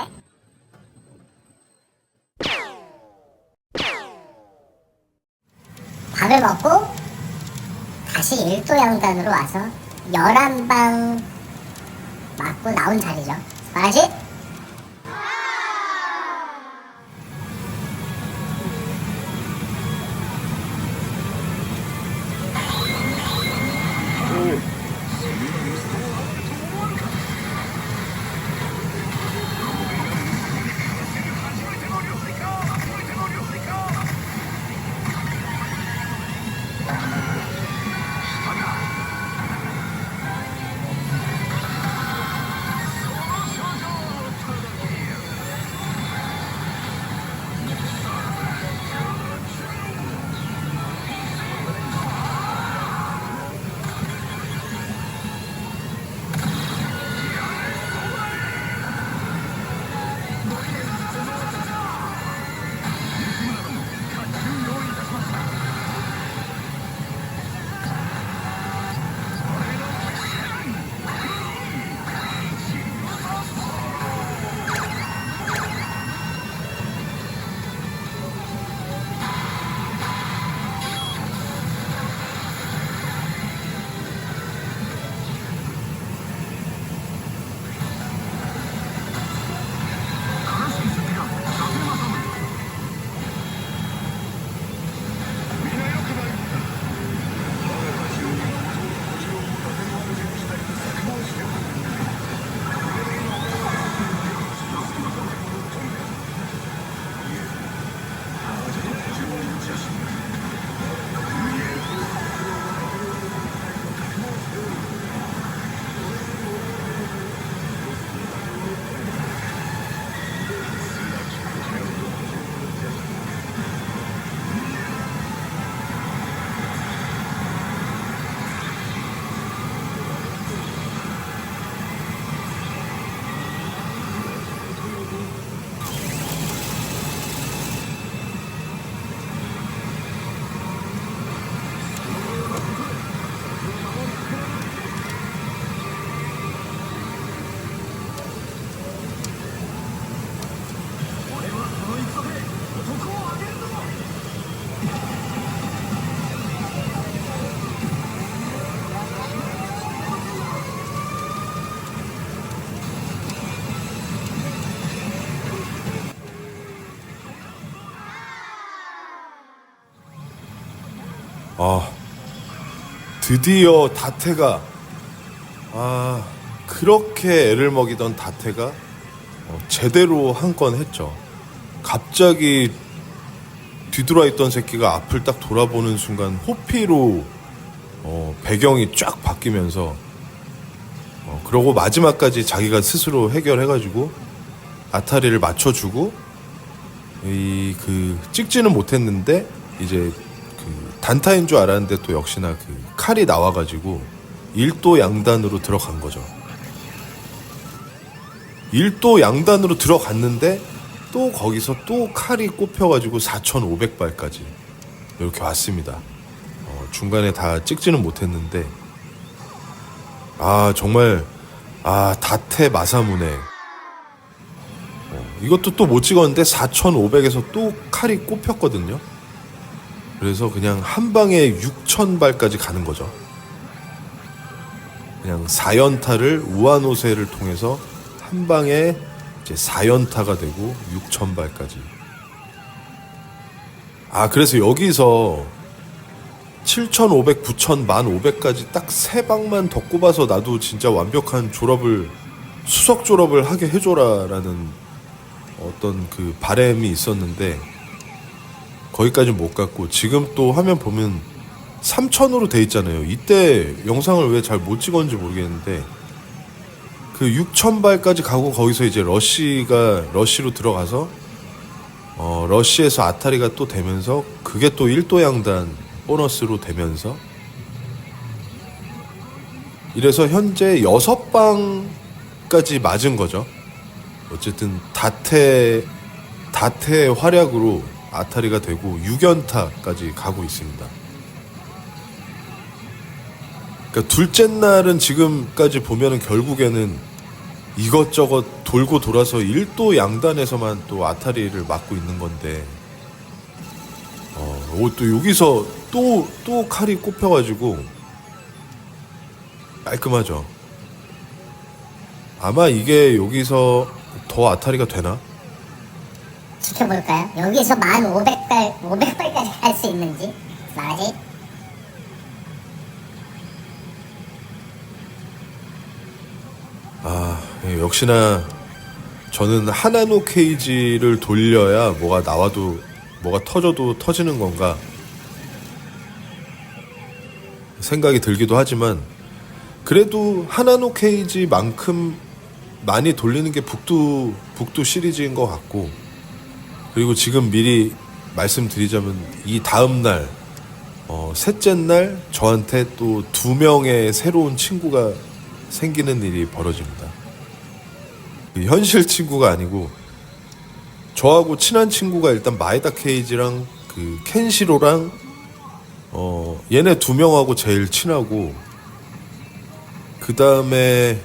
밥을 먹고 다시 일도양단으로 와서 11방 맞고 나온 자리죠. 마라시? 드디어 다태가 그렇게 애를 먹이던 다태가 제대로 한 건 했죠. 갑자기 뒤돌아 있던 새끼가 앞을 딱 돌아보는 순간 호피로 배경이 쫙 바뀌면서 그러고 마지막까지 자기가 스스로 해결해가지고 아타리를 맞춰주고 찍지는 못했는데 이제 단타인 줄 알았는데 또 역시나 칼이 나와가지고 일도 양단으로 들어간 거죠. 일도 양단으로 들어갔는데 또 거기서 또 칼이 꼽혀가지고 4,500발까지 이렇게 왔습니다. 중간에 다 찍지는 못했는데 정말 다태 마사무네. 이것도 또 못 찍었는데 4,500에서 또 칼이 꼽혔거든요. 그래서 그냥 한 방에 6,000발까지 가는 거죠. 그냥 4연타를 우아노세를 통해서 한 방에 이제 4연타가 되고 6,000발까지. 그래서 여기서 7,500, 9,000, 1,500까지 딱 3방만 더 꼽아서 나도 진짜 완벽한 수석 졸업을 하게 해줘라라는 어떤 바람이 있었는데 거기까지 못 갔고, 지금 또 화면 보면 3,000으로 돼 있잖아요. 이때 영상을 왜 잘 못 찍었는지 모르겠는데 6,000발까지 가고 거기서 이제 러쉬로 들어가서 러쉬에서 아타리가 또 되면서 그게 또 1도 양단 보너스로 되면서 이래서 현재 6방까지 맞은 거죠. 어쨌든 다태의 활약으로 아타리가 되고 6연타까지 가고 있습니다. 그러니까 둘째 날은 지금까지 보면은 결국에는 이것저것 돌고 돌아서 1도 양단에서만 또 아타리를 맞고 있는 건데 또 여기서 또 칼이 꼽혀가지고 깔끔하죠. 아마 이게 여기서 더 아타리가 되나? 지켜볼까요? 여기서 500발까지 갈 수 있는지. 말이 역시나 저는 하나노 케이지를 돌려야 뭐가 나와도 뭐가 터져도 터지는 건가 생각이 들기도 하지만, 그래도 하나노 케이지만큼 많이 돌리는 게 북두 시리즈인 것 같고, 그리고 지금 미리 말씀드리자면 이 다음날 셋째 날 저한테 또 2명의 새로운 친구가 생기는 일이 벌어집니다. 현실 친구가 아니고 저하고 친한 친구가 일단 마에다 케이지랑 켄시로랑 얘네 2명하고 제일 친하고, 그 다음에는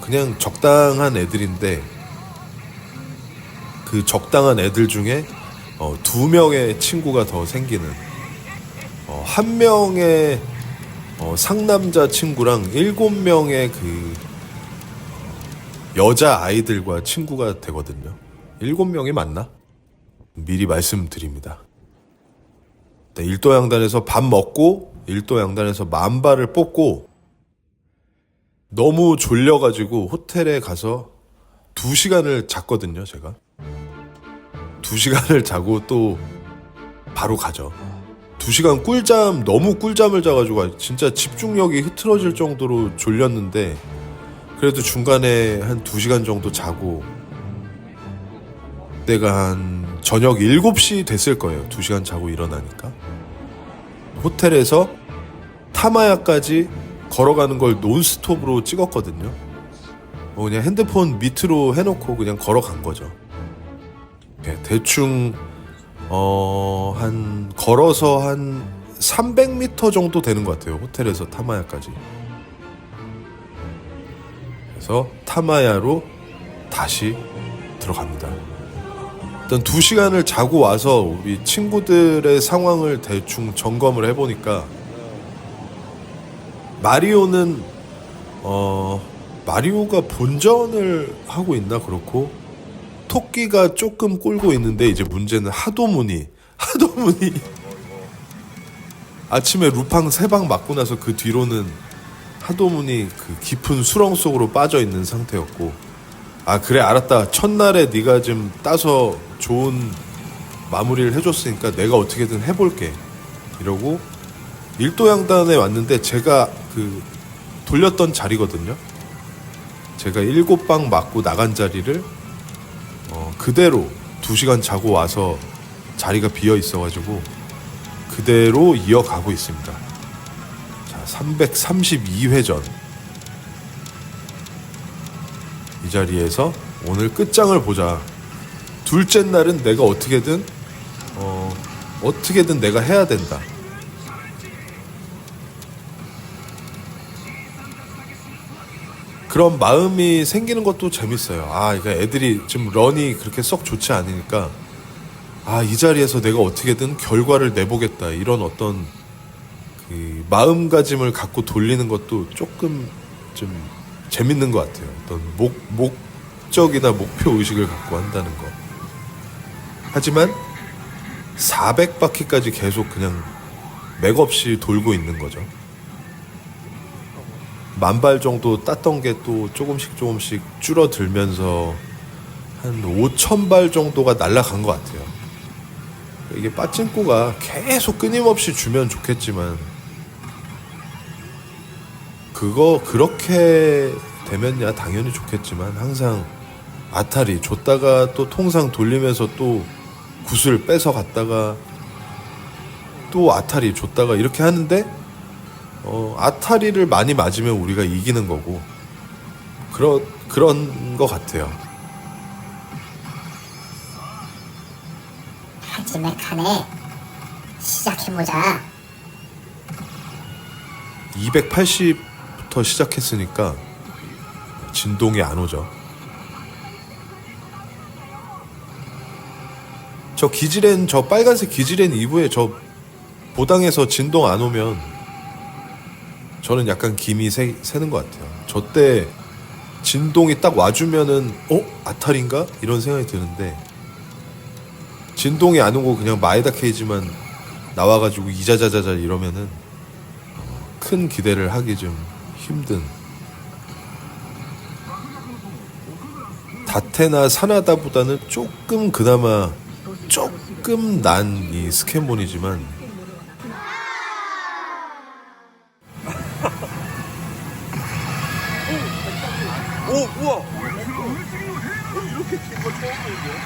그냥 적당한 애들인데, 그 적당한 애들 중에 2명의 친구가 더 생기는, 1명의 상남자 친구랑 7명의 여자 아이들과 친구가 되거든요. 7명이 맞나? 미리 말씀드립니다. 일도양단에서 밥 먹고 일도양단에서 10,000발을 뽑고 너무 졸려가지고 호텔에 가서 2시간을 잤거든요. 제가 2시간을 자고 또 바로 가죠. 2시간 너무 꿀잠을 자가지고 진짜 집중력이 흐트러질 정도로 졸렸는데, 그래도 중간에 한 2시간 정도 자고, 내가 한 저녁 7시 됐을 거예요. 2시간 자고 일어나니까. 호텔에서 타마야까지 걸어가는 걸 논스톱으로 찍었거든요. 그냥 핸드폰 밑으로 해놓고 그냥 걸어간 거죠. 대충 걸어서 한 300m 정도 되는 것 같아요. 호텔에서 타마야까지. 그래서 타마야로 다시 들어갑니다. 일단 2시간을 자고 와서 우리 친구들의 상황을 대충 점검을 해보니까, 마리오가 본전을 하고 있나 그렇고, 토끼가 조금 꼴고 있는데 이제 문제는 하도문이 아침에 루팡 3방 맞고 나서 그 뒤로는 하도문이 그 깊은 수렁 속으로 빠져 있는 상태였고, 아 그래 알았다, 첫날에 네가 좀 따서 좋은 마무리를 해줬으니까 내가 어떻게든 해볼게 이러고 일도양단에 왔는데, 제가 그 돌렸던 자리거든요. 제가 7방 맞고 나간 자리를 그대로 2시간 자고 와서 자리가 비어 있어가지고 그대로 이어가고 있습니다. 자, 332회전 이 자리에서 오늘 끝장을 보자. 둘째 날은 내가 어떻게든 내가 해야 된다. 그런 마음이 생기는 것도 재밌어요. 아, 그러니까 애들이 지금 런이 그렇게 썩 좋지 않으니까, 아, 이 자리에서 내가 어떻게든 결과를 내보겠다, 이런 어떤 그 마음가짐을 갖고 돌리는 것도 조금 좀 재밌는 것 같아요. 어떤 목적이나 목표 의식을 갖고 한다는 거. 하지만 400바퀴까지 계속 그냥 맥없이 돌고 있는 거죠. 10,000발 정도 땄던 게 또 조금씩 줄어들면서 한 5,000발 정도가 날아간 것 같아요. 이게 빠찡꼬가 계속 끊임없이 주면 좋겠지만, 그렇게 되면야 당연히 좋겠지만, 항상 아타리 줬다가 또 통상 돌리면서 또 굿을 뺏어 갔다가 또 아타리 줬다가 이렇게 하는데, 아타리를 많이 맞으면 우리가 이기는 거고, 그런 것 같아요. 하지메 카네, 시작해보자. 280부터 시작했으니까 진동이 안 오죠. 저 빨간색 기지렌 이브에 저 보당에서 진동 안 오면 저는 약간 김이 새는 것 같아요. 저 때 진동이 딱 와주면은 아탈인가? 이런 생각이 드는데, 진동이 안 오고 그냥 마에다 케이지만 나와가지고 이자자자자 이러면은 큰 기대를 하기 좀 힘든, 다테나 사나다보다는 조금 그나마 조금 난 이 스캔몬이지만, 오, 우와! 이렇게 긴 거 처음 보는데요?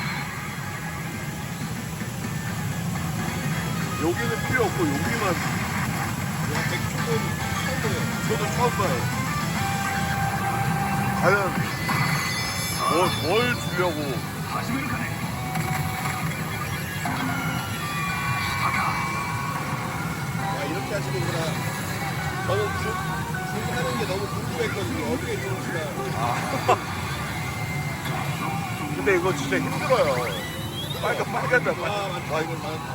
여기는 필요 없고 여기만. 백축은 처음 보네요. 저도 처음 봐요. 과연 뭘 주려고. 이렇게 하시는구나. 저는 하는 게 너무 궁금했거든요. 어떻게 좋은지가. 근데 이거 진짜 힘들어요. 빨간다. 와, 이거 많다.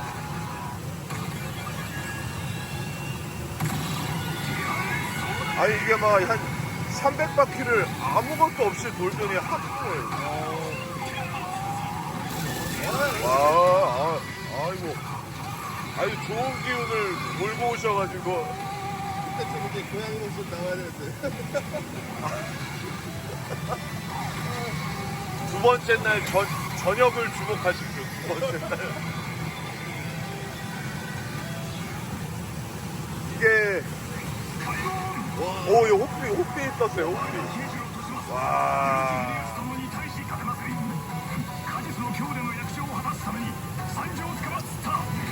아니 이게 막 한 300바퀴를 아무것도 없이 돌더니 하품을. 와, 아이고. 아주 좋은 기운을 몰고 오셔가지고. 그때 좀 이제 고양이 모습 나와야 되는데. 두 번째 날 저녁을 주목하십시오. 두 번째 날. 이게 이거 호피 떴어요. 호피. 와.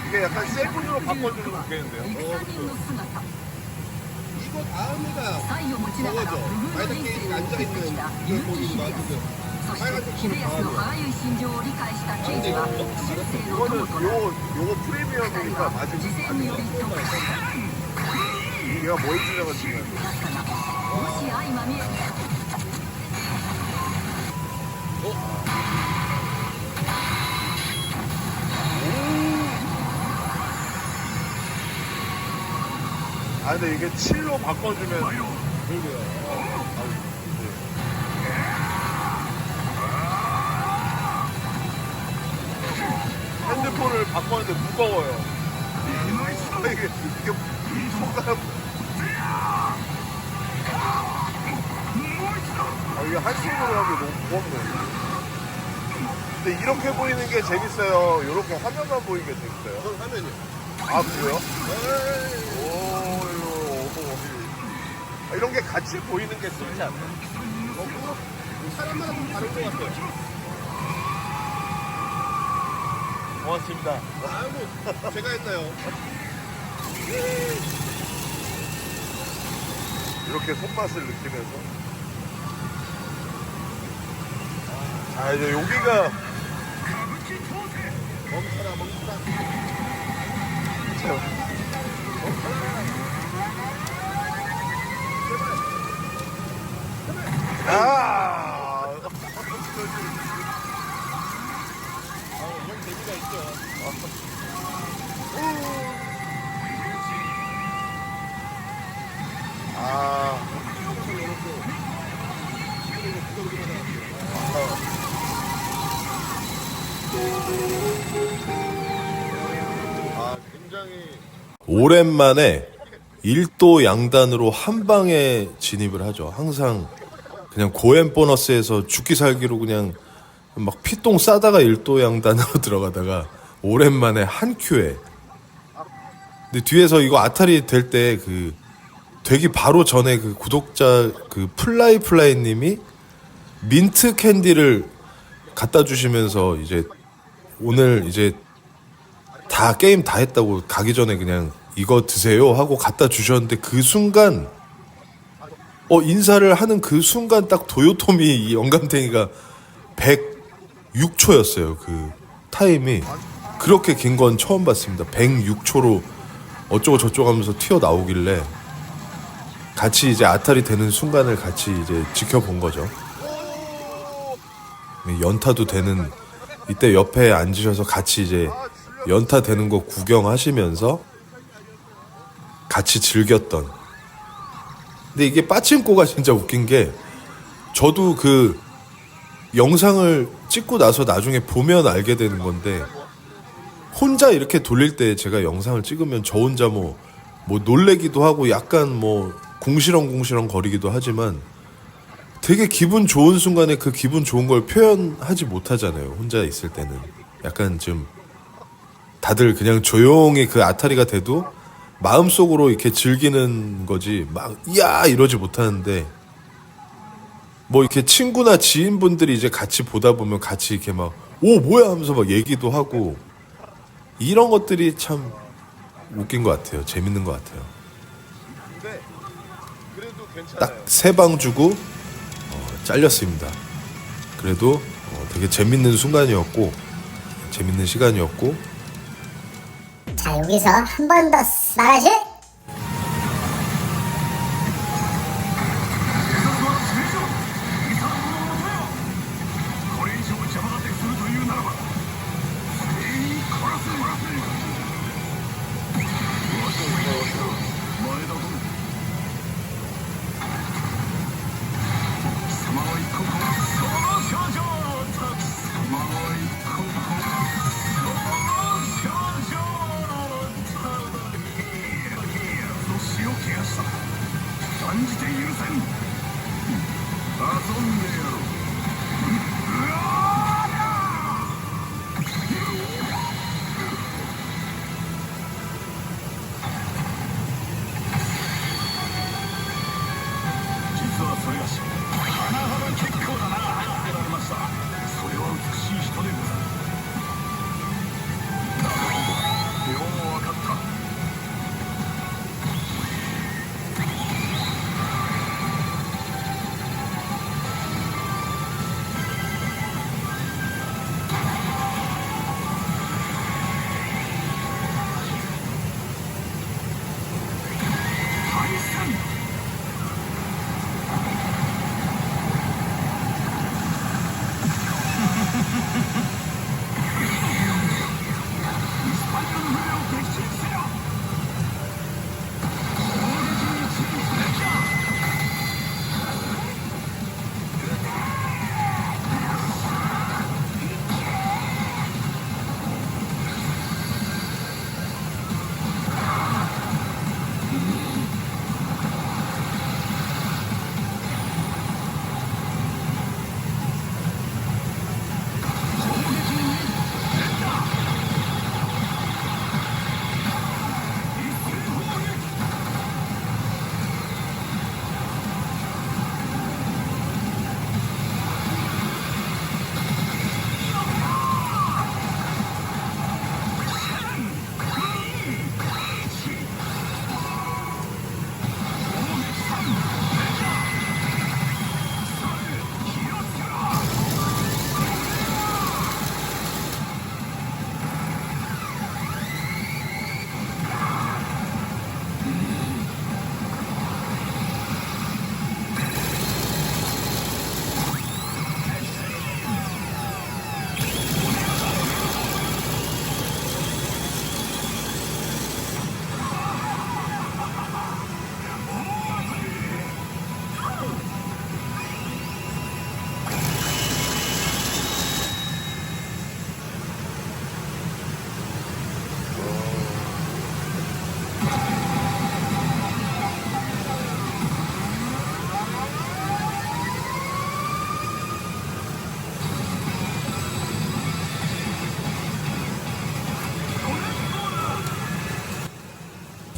이게 약간 세븐으로 바꿔주는 거 좋겠는데요. 이거 다음에가 저거죠. 마이다 케이지 앉아있는 이걸 보는 거 같은데. 빨간색 줄을 봐야 요거 프리미엄이니까 맞으면 얘가 뭐 해주냐가 중요해. 근데 이게 7로 바꿔주면 핸드폰을 바꿨는데 무거워요. 이게 손가락. 이게 한 손으로 하기 너무 무겁네. 근데 이렇게 보이는 게 재밌어요. 이렇게 화면만 보이는 게 재밌어요. 화면이요? 아, 그래요? 오, 이런 게 같이 보이는 게 좋지 않나요? 사람마다 좀 다른 것 같아요. 고맙습니다. 아이고, 제가 했나요? 이렇게 손맛을 느끼면서. 자, 이제 여기가 멈춰라. 아, 이런 재미가 있죠. 굉장히 오랜만에 일도 양단으로 한 방에 진입을 하죠. 항상 그냥 고엠 보너스에서 죽기 살기로 그냥 막 피똥 싸다가 일도 양단으로 들어가다가 오랜만에 한 큐에. 근데 뒤에서 이거 아타리 될 때 그 되기 바로 전에 그 구독자 그 플라이님이 민트 캔디를 갖다 주시면서 이제 오늘 이제 다 게임 다 했다고 가기 전에 그냥 이거 드세요 하고 갖다 주셨는데 그 순간 인사를 하는 그 순간 딱 도요토미 이 영감탱이가 106초였어요. 그 타임이 그렇게 긴 건 처음 봤습니다. 106초로 어쩌고 저쩌고 하면서 튀어나오길래 같이 이제 아탈이 되는 순간을 같이 이제 지켜본 거죠. 연타도 되는 이때 옆에 앉으셔서 같이 이제 연타 되는 거 구경하시면서 같이 즐겼던. 근데 이게 빠친코가 진짜 웃긴 게 저도 그 영상을 찍고 나서 나중에 보면 알게 되는 건데 혼자 이렇게 돌릴 때 제가 영상을 찍으면 저 혼자 뭐 놀래기도 하고 약간 뭐 궁시렁궁시렁 거리기도 하지만 되게 기분 좋은 순간에 그 기분 좋은 걸 표현하지 못하잖아요. 혼자 있을 때는 약간 좀 다들 그냥 조용히 그 아타리가 돼도 마음속으로 이렇게 즐기는 거지 막 이야 이러지 못하는데 뭐 이렇게 친구나 지인분들이 이제 같이 보다 보면 같이 이렇게 막 오 뭐야 하면서 막 얘기도 하고 이런 것들이 참 웃긴 것 같아요. 재밌는 것 같아요. 근데 그래도 괜찮아요. 딱 3방 주고 잘렸습니다. 그래도 되게 재밌는 순간이었고 재밌는 시간이었고. 자, 여기서 한 번 더 말하실?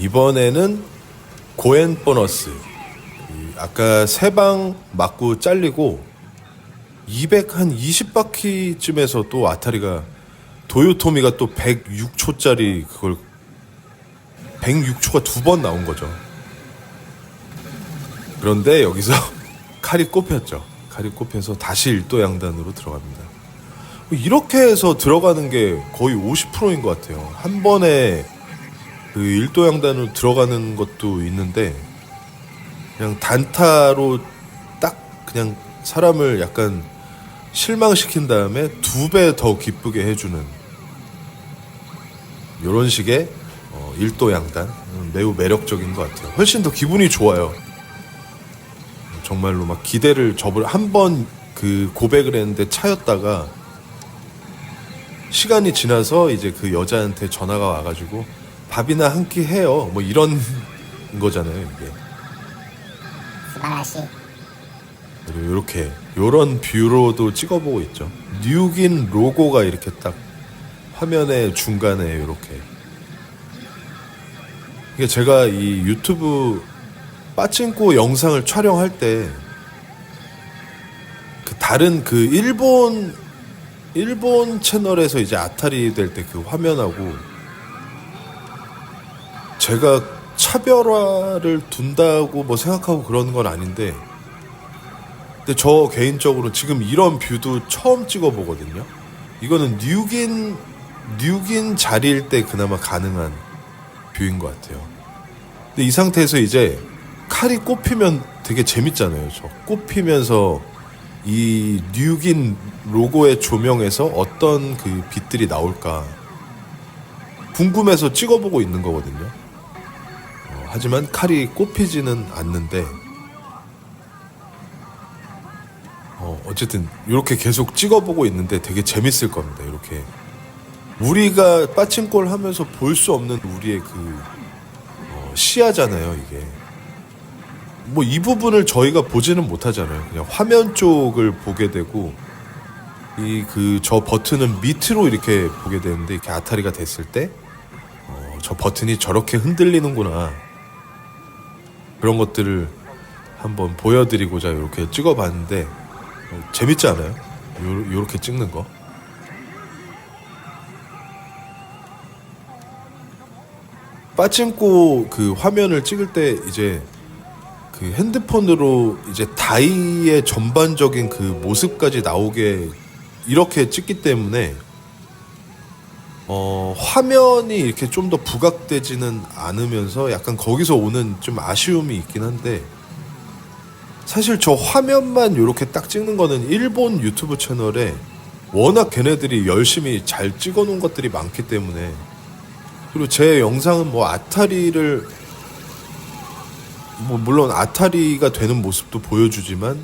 이번에는 고엔 보너스. 아까 3방 맞고 잘리고 220바퀴쯤에서 또 아타리가 도요토미가 또 106초짜리 그걸 106초가 2번 나온 거죠. 그런데 여기서 칼이 꼽혔죠. 칼이 꼽혀서 다시 1도 양단으로 들어갑니다. 이렇게 해서 들어가는 게 거의 50%인 것 같아요. 한 번에 그 1도 양단으로 들어가는 것도 있는데 그냥 단타로 딱 그냥 사람을 약간 실망시킨 다음에 2배 더 기쁘게 해주는 이런 식의 1도 양단 매우 매력적인 것 같아요. 훨씬 더 기분이 좋아요. 정말로 막 기대를 한 번 그 고백을 했는데 차였다가 시간이 지나서 이제 그 여자한테 전화가 와가지고 밥이나 한 끼 해요. 뭐 이런 거잖아요, 이게. 스바라시. 그리고 이렇게 요런 뷰로도 찍어보고 있죠. 뉴긴 로고가 이렇게 딱 화면의 중간에 이렇게. 이게 제가 이 유튜브 빠찡코 영상을 촬영할 때 그 다른 그 일본 채널에서 이제 아타리 될 때 그 화면하고 제가 차별화를 둔다고 뭐 생각하고 그런 건 아닌데 근데 저 개인적으로 지금 이런 뷰도 처음 찍어보거든요. 이거는 뉴긴 자리일 때 그나마 가능한 뷰인 것 같아요. 근데 이 상태에서 이제 칼이 꼽히면 되게 재밌잖아요. 저 꼽히면서 이 뉴긴 로고의 조명에서 어떤 그 빛들이 나올까 궁금해서 찍어보고 있는 거거든요. 하지만 칼이 꼽히지는 않는데 어쨌든 이렇게 계속 찍어보고 있는데 되게 재밌을 겁니다. 이렇게 우리가 빠칭골 하면서 볼 수 없는 우리의 그 시야잖아요. 이게 뭐 이 부분을 저희가 보지는 못하잖아요. 그냥 화면 쪽을 보게 되고 이 그 저 버튼은 밑으로 이렇게 보게 되는데 이렇게 아타리가 됐을 때 저 버튼이 저렇게 흔들리는구나 그런 것들을 한번 보여드리고자 이렇게 찍어봤는데 재밌지 않아요? 요렇게 찍는 거. 빠찡코 그 화면을 찍을 때 이제 그 핸드폰으로 이제 다이의 전반적인 그 모습까지 나오게 이렇게 찍기 때문에 화면이 이렇게 좀 더 부각되지는 않으면서 약간 거기서 오는 좀 아쉬움이 있긴 한데 사실 저 화면만 이렇게 딱 찍는 거는 일본 유튜브 채널에 워낙 걔네들이 열심히 잘 찍어 놓은 것들이 많기 때문에 그리고 제 영상은 뭐 아타리를 뭐 물론 아타리가 되는 모습도 보여주지만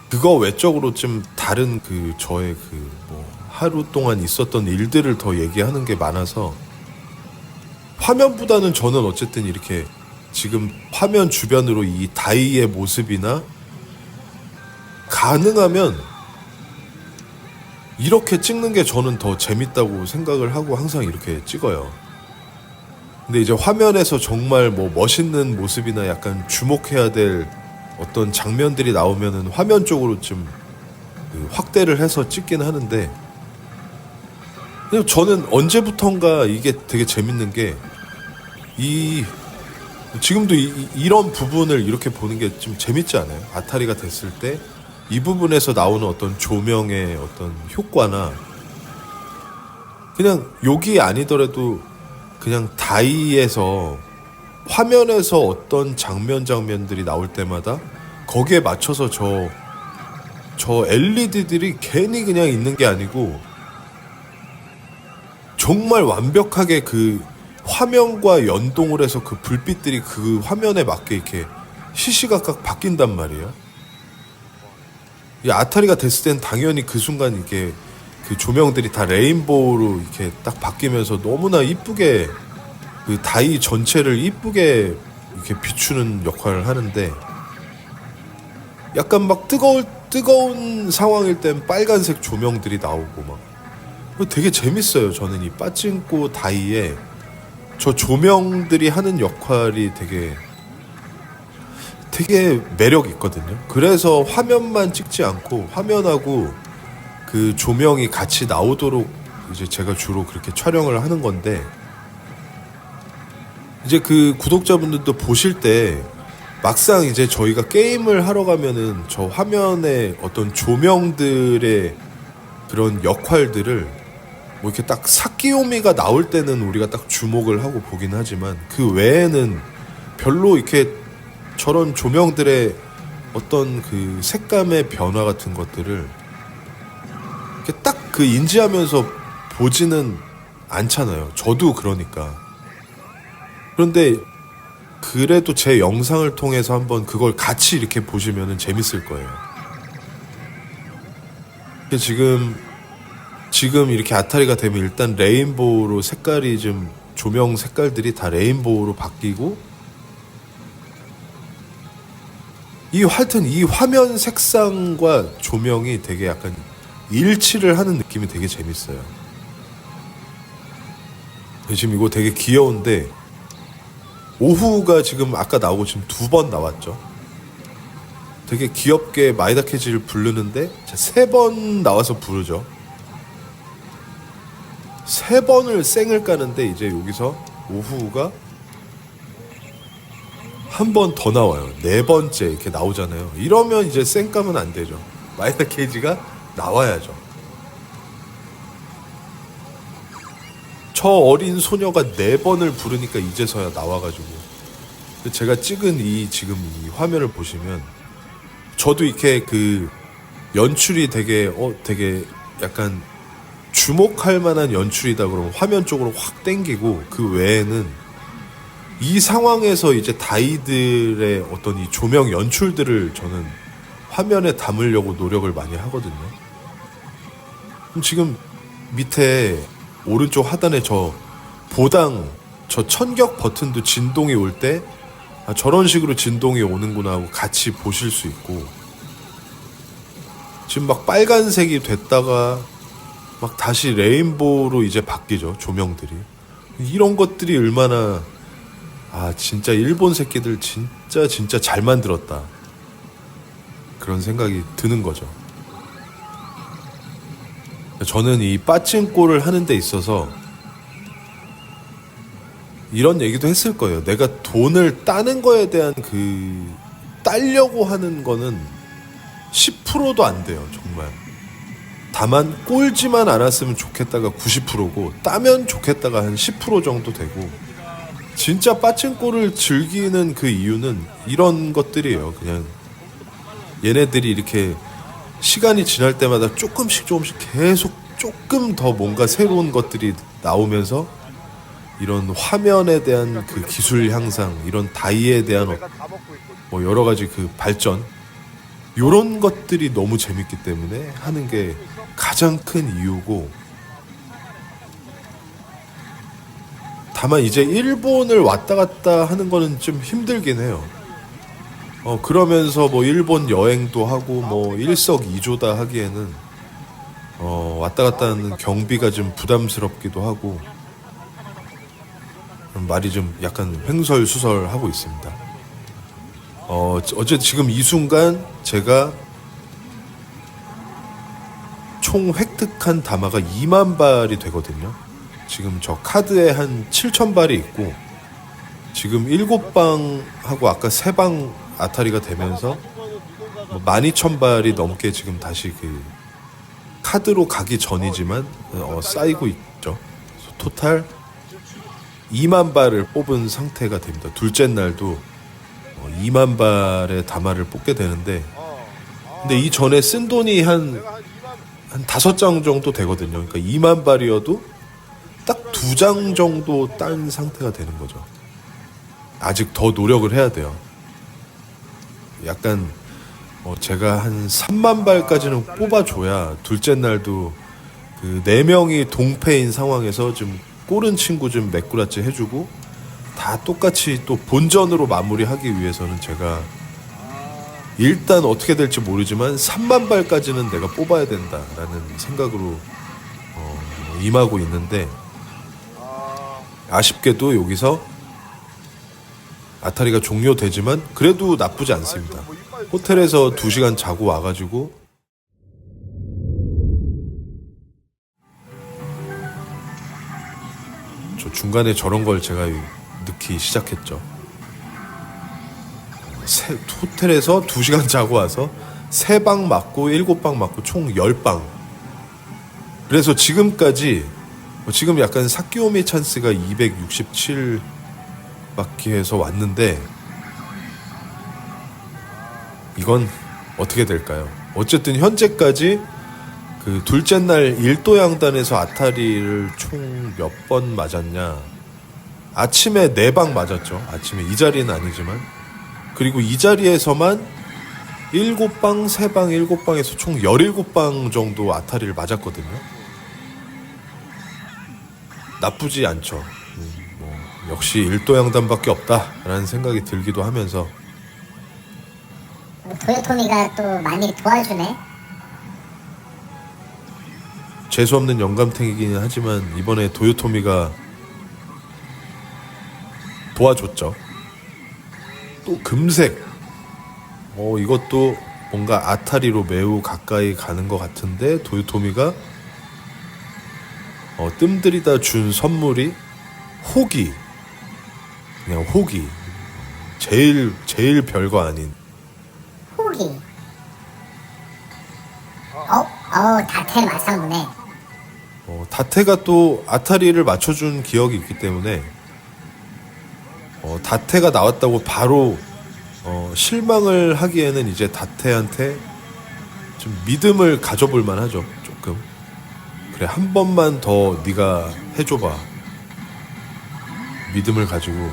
그거 외적으로 좀 다른 그 저의 그 뭐 하루 동안 있었던 일들을 더 얘기하는 게 많아서 화면보다는 저는 어쨌든 이렇게 지금 화면 주변으로 이 다이의 모습이나 가능하면 이렇게 찍는 게 저는 더 재밌다고 생각을 하고 항상 이렇게 찍어요. 근데 이제 화면에서 정말 뭐 멋있는 모습이나 약간 주목해야 될 어떤 장면들이 나오면은 화면 쪽으로 좀 그 확대를 해서 찍긴 하는데 그냥 저는 언제부턴가 이게 되게 재밌는 게 지금도 이런 부분을 이렇게 보는 게 좀 재밌지 않아요? 아타리가 됐을 때 이 부분에서 나오는 어떤 조명의 어떤 효과나 그냥 욕이 아니더라도 그냥 다이에서 화면에서 어떤 장면들이 나올 때마다 거기에 맞춰서 저 LED들이 괜히 그냥 있는 게 아니고 정말 완벽하게 그 화면과 연동을 해서 그 불빛들이 그 화면에 맞게 이렇게 시시각각 바뀐단 말이에요. 이 아타리가 됐을 땐 당연히 그 순간 이렇게 그 조명들이 다 레인보우로 이렇게 딱 바뀌면서 너무나 이쁘게 그 다이 전체를 이쁘게 이렇게 비추는 역할을 하는데 약간 막 뜨거운 상황일 땐 빨간색 조명들이 나오고 막 되게 재밌어요. 저는 이 빠찡코 다이의 저 조명들이 하는 역할이 되게 매력 있거든요. 그래서 화면만 찍지 않고 화면하고 그 조명이 같이 나오도록 이제 제가 주로 그렇게 촬영을 하는 건데, 이제 그 구독자분들도 보실 때 막상 이제 저희가 게임을 하러 가면은 저 화면에 어떤 조명들의 그런 역할들을 뭐 이렇게 딱 사키오미가 나올 때는 우리가 딱 주목을 하고 보긴 하지만, 그 외에는 별로 이렇게 저런 조명들의 어떤 그 색감의 변화 같은 것들을 이렇게 딱 그 인지하면서 보지는 않잖아요. 저도 그러니까. 그런데 그래도 제 영상을 통해서 한번 그걸 같이 이렇게 보시면은 재밌을 거예요. 지금 이렇게 아타리가 되면 일단 레인보우로 색깔이 좀, 조명 색깔들이 다 레인보우로 바뀌고, 하여튼 이 화면 색상과 조명이 되게 약간 일치를 하는 느낌이 되게 재밌어요. 지금 이거 되게 귀여운데, 오후가 지금 아까 나오고 지금 2번 나왔죠. 되게 귀엽게 마이다케지를 부르는데 3번 나와서 부르죠. 3번을 쌩을 까는데 이제 여기서 오후가 한 번 더 나와요. 4번째 이렇게 나오잖아요. 이러면 이제 쌩 까면 안 되죠. 마이다케지가 나와야죠. 저 어린 소녀가 4번을 부르니까 이제서야 나와가지고, 제가 찍은 지금 이 화면을 보시면 저도 이렇게 그 연출이 되게 약간 주목할 만한 연출이다 그러면 화면 쪽으로 확 땡기고, 그 외에는 이 상황에서 이제 다이들의 어떤 이 조명 연출들을 저는 화면에 담으려고 노력을 많이 하거든요. 그럼 지금 밑에 오른쪽 하단에 저 보당, 저 천격 버튼도 진동이 올 때 저런 식으로 진동이 오는구나 하고 같이 보실 수 있고, 지금 막 빨간색이 됐다가 막 다시 레인보우로 이제 바뀌죠, 조명들이. 이런 것들이 얼마나, 진짜 일본 새끼들 진짜 잘 만들었다, 그런 생각이 드는 거죠. 저는 이 빠찡꼬를 하는 데 있어서 이런 얘기도 했을 거예요. 내가 돈을 따는 거에 대한 따려고 하는 거는 10%도 안 돼요, 정말. 다만 꼴지만 않았으면 좋겠다가 90%고 따면 좋겠다가 한 10% 정도 되고, 진짜 빠찡꼬를 즐기는 그 이유는 이런 것들이에요. 그냥 얘네들이 이렇게 시간이 지날 때마다 조금씩 계속 조금 더 뭔가 새로운 것들이 나오면서 이런 화면에 대한 그 기술 향상, 이런 다이에 대한 뭐 여러 가지 그 발전, 요런 것들이 너무 재밌기 때문에 하는 게 가장 큰 이유고, 다만 이제 일본을 왔다 갔다 하는 거는 좀 힘들긴 해요. 그러면서 뭐 일본 여행도 하고 뭐 일석이조다 하기에는 왔다 갔다 하는 경비가 좀 부담스럽기도 하고, 말이 좀 약간 횡설수설하고 있습니다. 어제 지금 이 순간 제가 총 획득한 다마가 2만 발이 되거든요. 지금 저 카드에 한 7,000발이 있고, 지금 7방하고 아까 3방 아타리가 되면서 12,000발이 넘게 지금 다시 그 카드로 가기 전이지만 쌓이고 있죠. 토탈 2만 발을 뽑은 상태가 됩니다. 둘째 날도 2만 발의 다마를 뽑게 되는데, 근데 이 전에 쓴 돈이 한 5장 정도 되거든요. 그러니까 2만 발이어도 딱 2장 정도 딴 상태가 되는 거죠. 아직 더 노력을 해야 돼요. 약간 제가 한 3만 발까지는 뽑아줘야 둘째 날도 그 4명이 동패인 상황에서 좀 꼬른 친구 좀 메꾸라찌 해주고, 다 똑같이 또 본전으로 마무리하기 위해서는 제가 일단 어떻게 될지 모르지만 3만 발까지는 내가 뽑아야 된다라는 생각으로 임하고 있는데, 아쉽게도 여기서 아타리가 종료되지만 그래도 나쁘지 않습니다. 호텔에서 2시간 자고 와가지고 저 중간에 저런 걸 제가 넣기 시작했죠. 호텔에서 2시간 자고 와서 3방 맞고 7방 맞고 총 10방. 그래서 지금까지 지금 약간 사키오미 찬스가 267 바퀴에서 왔는데 이건 어떻게 될까요? 어쨌든 현재까지 그 둘째 날 일도양단에서 아타리를 총 몇 번 맞았냐. 아침에 4방 맞았죠. 아침에 이 자리는 아니지만. 그리고 이 자리에서만 7방, 3방, 7방에서 총 17방 정도 아타리를 맞았거든요. 나쁘지 않죠. 역시 일도양단밖에 없다라는 생각이 들기도 하면서 도요토미가 또 많이 도와주네. 재수없는 영감탱이긴 하지만 이번에 도요토미가 도와줬죠. 또 금색. 이것도 뭔가 아타리로 매우 가까이 가는 것 같은데 도요토미가 뜸들이다 준 선물이 호기. 그냥 호기. 제일 별거 아닌 호기. 다테 마사무네. 다테가 또 아타리를 맞춰준 기억이 있기 때문에 다테가 나왔다고 바로 실망을 하기에는 이제 다테한테 좀 믿음을 가져볼 만하죠. 조금. 그래, 한 번만 더 네가 해줘봐. 믿음을 가지고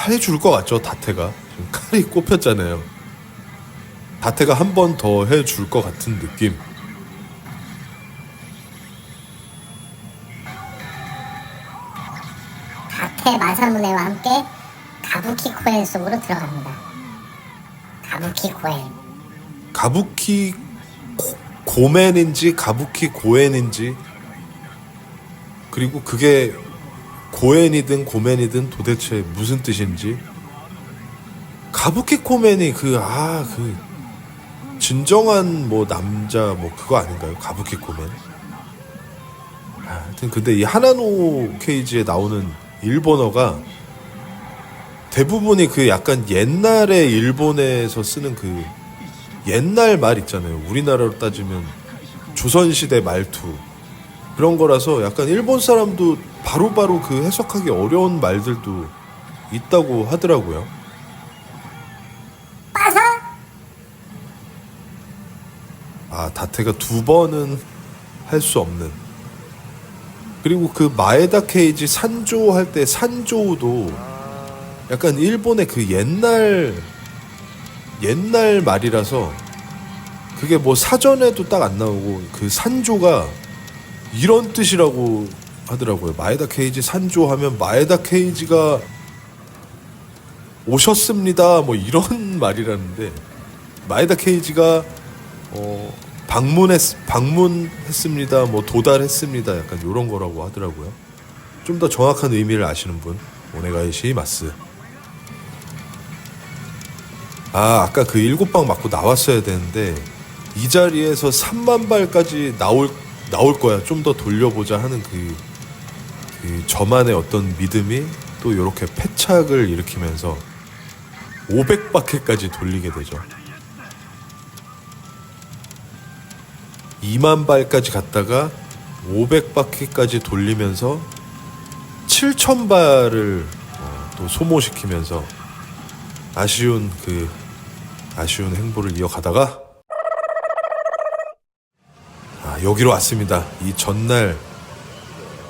해줄 것 같죠. 다테가 지금 칼이 꼽혔잖아요. 다테가 한 번 더 해줄 것 같은 느낌. 다테 마사무네와 함께 가부키 코엔 속으로 들어갑니다. 가부키 코엔. 가부키 고멘인지 가부키 고엔인지, 그리고 그게 고엔이든 고멘이든 도대체 무슨 뜻인지. 가부키 코멘이 그 진정한 뭐 남자 뭐 그거 아닌가요? 가부키 코멘. 하여튼 근데 이 하나노 케이지에 나오는 일본어가 대부분이 그 약간 옛날에 일본에서 쓰는 그 옛날 말 있잖아요. 우리나라로 따지면 조선시대 말투 그런 거라서 약간 일본 사람도 바로바로 그 해석하기 어려운 말들도 있다고 하더라고요. 빠사? 다테가 2번은 할 수 없는. 그리고 그 마에다 케이지 산조 할 때 산조도 약간 일본의 그 옛날 말이라서 그게 뭐 사전에도 딱 안 나오고 그 산조가 이런 뜻이라고 하더라고요. 마에다 케이지 산조 하면 마에다 케이지가 오셨습니다 뭐 이런 말이라는데, 마에다 케이지가 방문했습니다 뭐 도달했습니다 약간 이런 거라고 하더라고요. 좀 더 정확한 의미를 아시는 분 오네가이시 마스. 아까 그 7방 맞고 나왔어야 되는데 이 자리에서 3만 발까지 나올 거야. 좀 더 돌려보자 하는 그 저만의 어떤 믿음이 또 이렇게 패착을 일으키면서 500바퀴까지 돌리게 되죠. 2만 발까지 갔다가 500바퀴까지 돌리면서 7,000발을 또 소모시키면서 아쉬운 행보를 이어가다가 여기로 왔습니다. 이 전날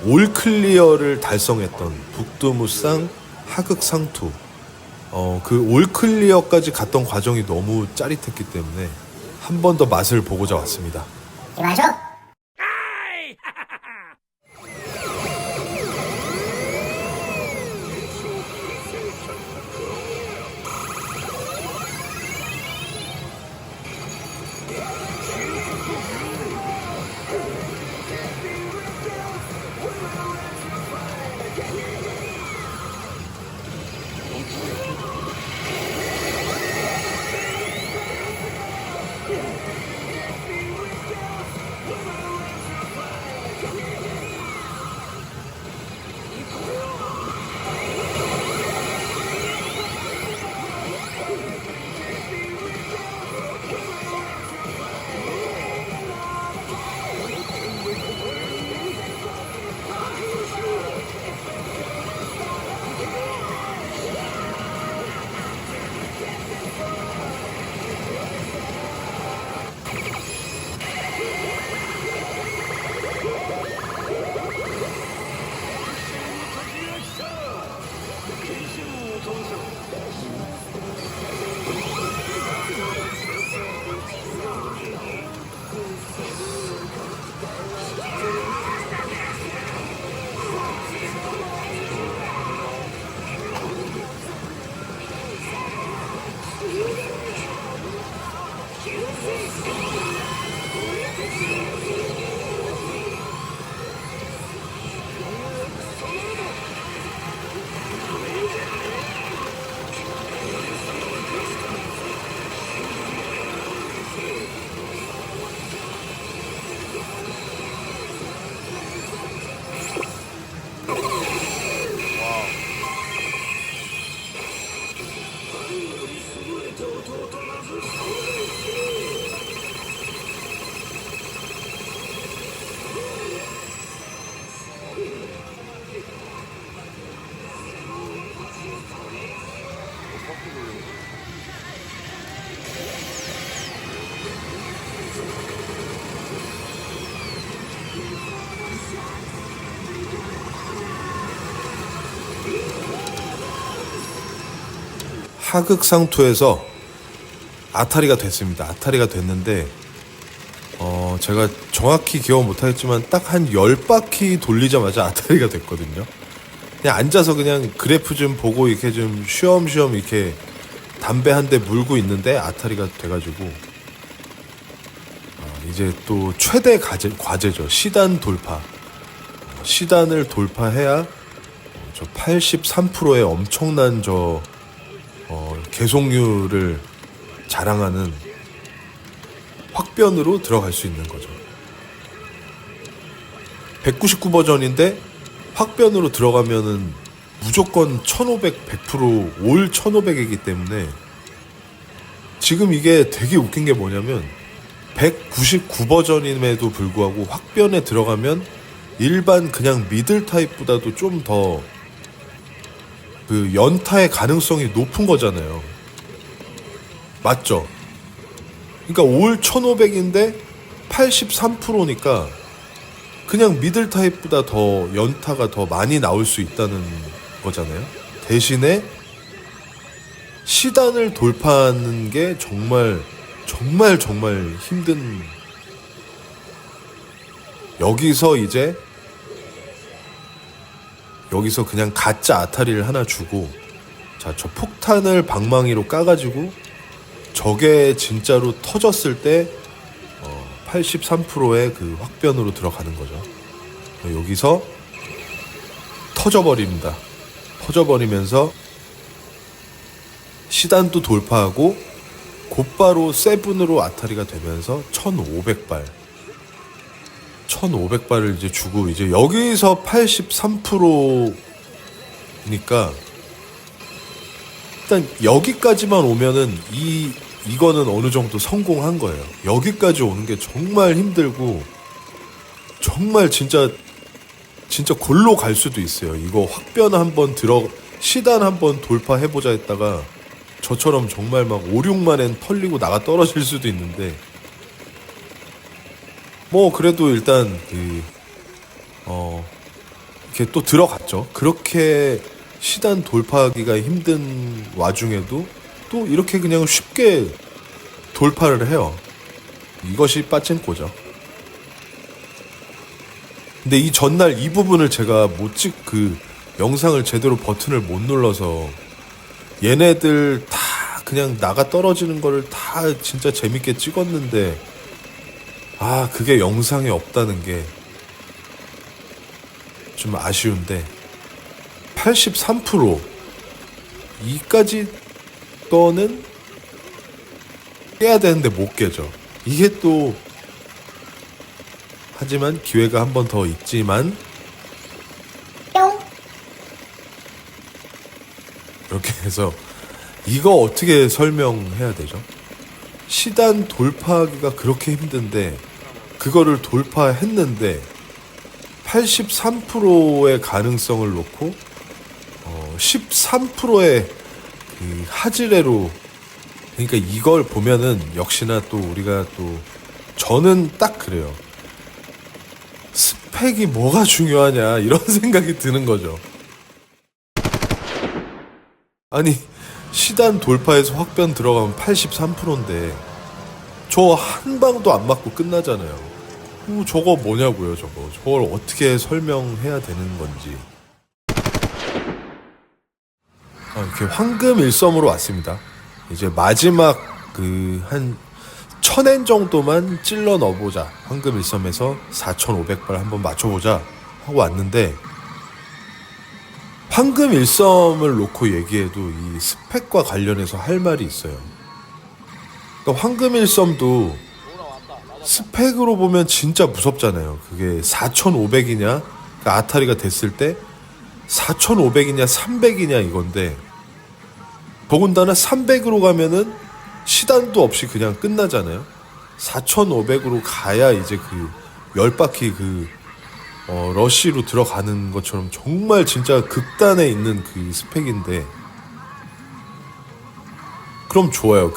올클리어를 달성했던 북두무쌍 하극상투. 그 올클리어까지 갔던 과정이 너무 짜릿했기 때문에 한 번 더 맛을 보고자 왔습니다. 이마쇼. 하극상투에서 아타리가 됐습니다. 아타리가 됐는데 제가 정확히 기억 못하겠지만 딱 한 10바퀴 돌리자마자 아타리가 됐거든요. 그냥 앉아서 그냥 그래프 좀 보고 이렇게 좀 쉬엄쉬엄 이렇게 담배 한 대 물고 있는데 아타리가 돼가지고 이제 또 최대 과제죠. 시단 돌파. 시단을 돌파해야 저 83%의 엄청난 계속률을 자랑하는 확변으로 들어갈 수 있는 거죠. 199 버전인데 확변으로 들어가면은 무조건 1500, 100%올 1500이기 때문에 지금 이게 되게 웃긴 게 뭐냐면 199 버전임에도 불구하고 확변에 들어가면 일반 그냥 미들 타입보다도 좀 더 그 연타의 가능성이 높은 거잖아요. 맞죠? 그러니까 올 1500인데 83%니까 그냥 미들 타입보다 더 연타가 더 많이 나올 수 있다는 거잖아요. 대신에 시단을 돌파하는 게 정말 힘든. 여기서 그냥 가짜 아타리를 하나 주고, 자, 저 폭탄을 방망이로 까가지고 저게 진짜로 터졌을 때 83%의 그 확변으로 들어가는 거죠. 여기서 터져버립니다. 터져버리면서 시단도 돌파하고 곧바로 세븐으로 아타리가 되면서 1500발을 이제 주고, 이제 여기서 83%니까 일단 여기까지만 오면은 이거는 어느 정도 성공한 거예요. 여기까지 오는 게 정말 힘들고 정말 진짜 골로 갈 수도 있어요. 이거 확변 한번 시단 한번 돌파해보자 했다가 저처럼 정말 막 5, 6만엔 털리고 나가 떨어질 수도 있는데, 뭐 그래도 일단 이렇게 또 들어갔죠. 그렇게 시단 돌파하기가 힘든 와중에도 또 이렇게 그냥 쉽게 돌파를 해요. 이것이 빠찐코죠. 근데 이 전날 이 부분을 제가 영상을 제대로 버튼을 못 눌러서 얘네들 다 그냥 나가 떨어지는 거를 다 진짜 재밌게 찍었는데, 그게 영상에 없다는 게 좀 아쉬운데, 83% 이까지 거는 깨야 되는데 못 깨죠. 이게 또, 하지만 기회가 한 번 더 있지만 이렇게 해서 이거 어떻게 설명해야 되죠? 시단 돌파하기가 그렇게 힘든데 그거를 돌파했는데 83%의 가능성을 놓고 13%의 그 하즈레로, 그러니까 이걸 보면은 역시나 또 우리가 또 저는 딱 그래요. 스펙이 뭐가 중요하냐 이런 생각이 드는 거죠. 아니 시단 돌파해서 확변 들어가면 83%인데 저 한 방도 안 맞고 끝나잖아요. 저거 뭐냐고요. 저걸 어떻게 설명해야 되는 건지. 이렇게 황금 일섬으로 왔습니다. 이제 마지막 한 1000엔 정도만 찔러 넣어보자. 황금 일섬에서 4500발 한번 맞춰보자 하고 왔는데, 황금 일섬을 놓고 얘기해도 이 스펙과 관련해서 할 말이 있어요. 그러니까 황금 일섬도 스펙으로 보면 진짜 무섭잖아요. 그게 4500이냐, 그러니까 아타리가 됐을 때 4500이냐 300이냐 이건데, 더군다나 300으로 가면은 시단도 없이 그냥 끝나잖아요. 4500으로 가야 이제 10바퀴 러쉬로 들어가는 것처럼 정말 진짜 극단에 있는 그 스펙인데, 그럼 좋아요.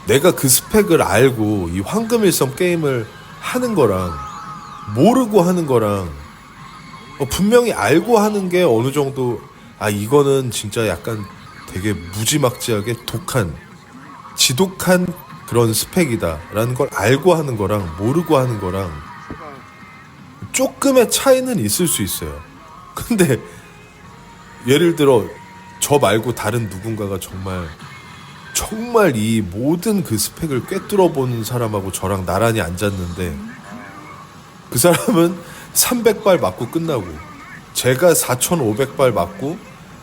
내가 그 스펙을 알고 이 황금일성 게임을 하는 거랑 모르고 하는 거랑 분명히 알고 하는 게 어느 정도 이거는 진짜 약간 되게 무지막지하게 지독한 그런 스펙이다라는 걸 알고 하는 거랑 모르고 하는 거랑 조금의 차이는 있을 수 있어요. 근데 예를 들어 저 말고 다른 누군가가 정말 이 모든 그 스펙을 꿰뚫어 보는 사람하고 저랑 나란히 앉았는데 그 사람은 300발 맞고 끝나고 제가 4,500발 맞고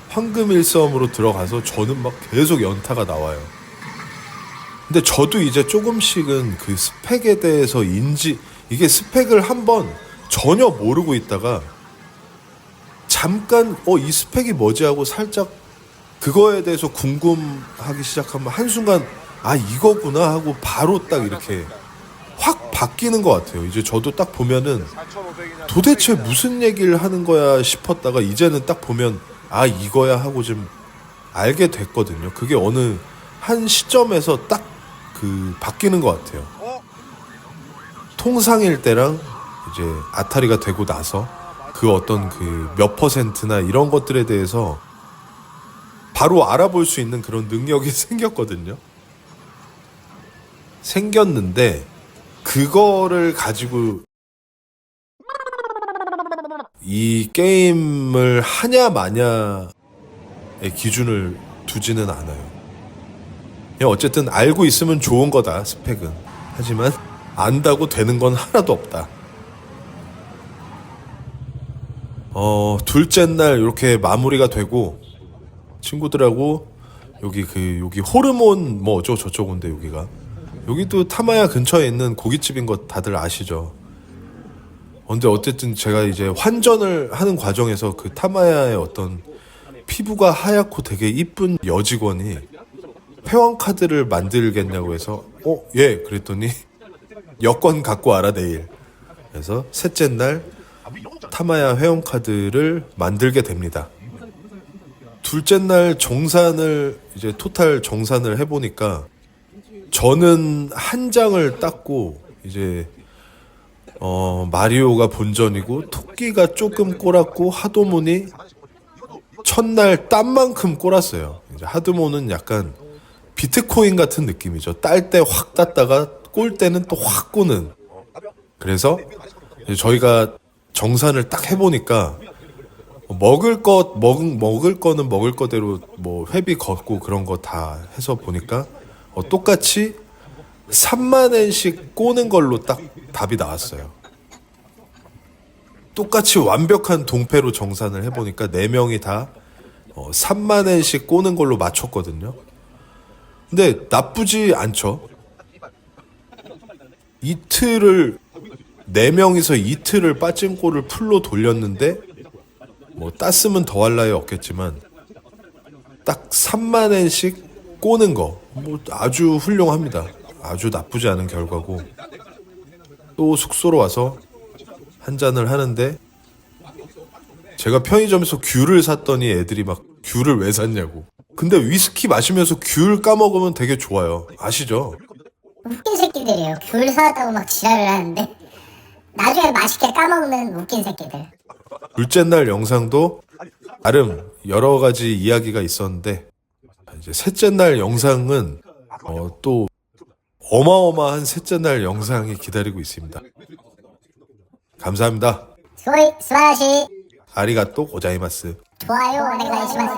황금일섬으로 들어가서 저는 막 계속 연타가 나와요. 근데 저도 이제 조금씩은 그 스펙에 대해서 이게 스펙을 한번 전혀 모르고 있다가 잠깐 이 스펙이 뭐지 하고 살짝 그거에 대해서 궁금하기 시작하면 한순간 이거구나 하고 바로 딱 이렇게 확 바뀌는 것 같아요. 이제 저도 딱 보면은 도대체 무슨 얘기를 하는 거야 싶었다가 이제는 딱 보면 이거야 하고 좀 알게 됐거든요. 그게 어느 한 시점에서 딱 바뀌는 것 같아요. 통상일 때랑 이제 아타리가 되고 나서 그 어떤 몇 퍼센트나 이런 것들에 대해서 바로 알아볼 수 있는 그런 능력이 생겼는데 그거를 가지고 이 게임을 하냐 마냐의 기준을 두지는 않아요. 그냥 어쨌든 알고 있으면 좋은 거다 스펙은. 하지만 안다고 되는 건 하나도 없다. 둘째 날 이렇게 마무리가 되고 친구들하고 여기 호르몬 뭐 어쩌고 저쩌고인데 여기도 타마야 근처에 있는 고깃집인 거 다들 아시죠? 근데 어쨌든 제가 이제 환전을 하는 과정에서 그 타마야의 어떤 피부가 하얗고 되게 이쁜 여직원이 회원카드를 만들겠냐고 해서 예 그랬더니 여권 갖고 와라 내일. 그래서 셋째 날 타마야 회원카드를 만들게 됩니다. 둘째 날 정산을 이제 토탈 정산을 해보니까 저는 한 장을 땄고 이제 마리오가 본전이고 토끼가 조금 꼬랐고 하도몬이 첫날 딴 만큼 꼬랐어요. 이제 하도몬은 약간 비트코인 같은 느낌이죠. 딸 때 확 땄다가 꼴 때는 또 확 꼬는. 그래서 저희가 정산을 딱 해보니까 먹을 거는 먹을 거대로 뭐 회비 걷고 그런 거 다 해서 보니까 똑같이 3만엔씩 꼬는 걸로 딱 답이 나왔어요. 똑같이 완벽한 동패로 정산을 해보니까 4명이 다 3만엔씩 꼬는 걸로 맞췄거든요. 근데 나쁘지 않죠. 4명이서 이틀을 빠찡코를 풀로 돌렸는데 뭐 땄으면 더할 나위 없겠지만 딱 3만엔씩 꼬는 거 뭐 아주 훌륭합니다. 아주 나쁘지 않은 결과고 또 숙소로 와서 한 잔을 하는데 제가 편의점에서 귤을 샀더니 애들이 막 귤을 왜 샀냐고. 근데 위스키 마시면서 귤 까먹으면 되게 좋아요. 아시죠? 웃긴 새끼들이에요. 귤 사왔다고 막 지랄을 하는데 나중에 맛있게 까먹는 웃긴 새끼들. 둘째 날 영상도 나름 여러 가지 이야기가 있었는데 이제 셋째 날 영상은 또 어마어마한 셋째 날 영상이 기다리고 있습니다. 감사합니다. 수고이 스바라시. 아리가또 고자이마스. 좋아요 오네가이시마스.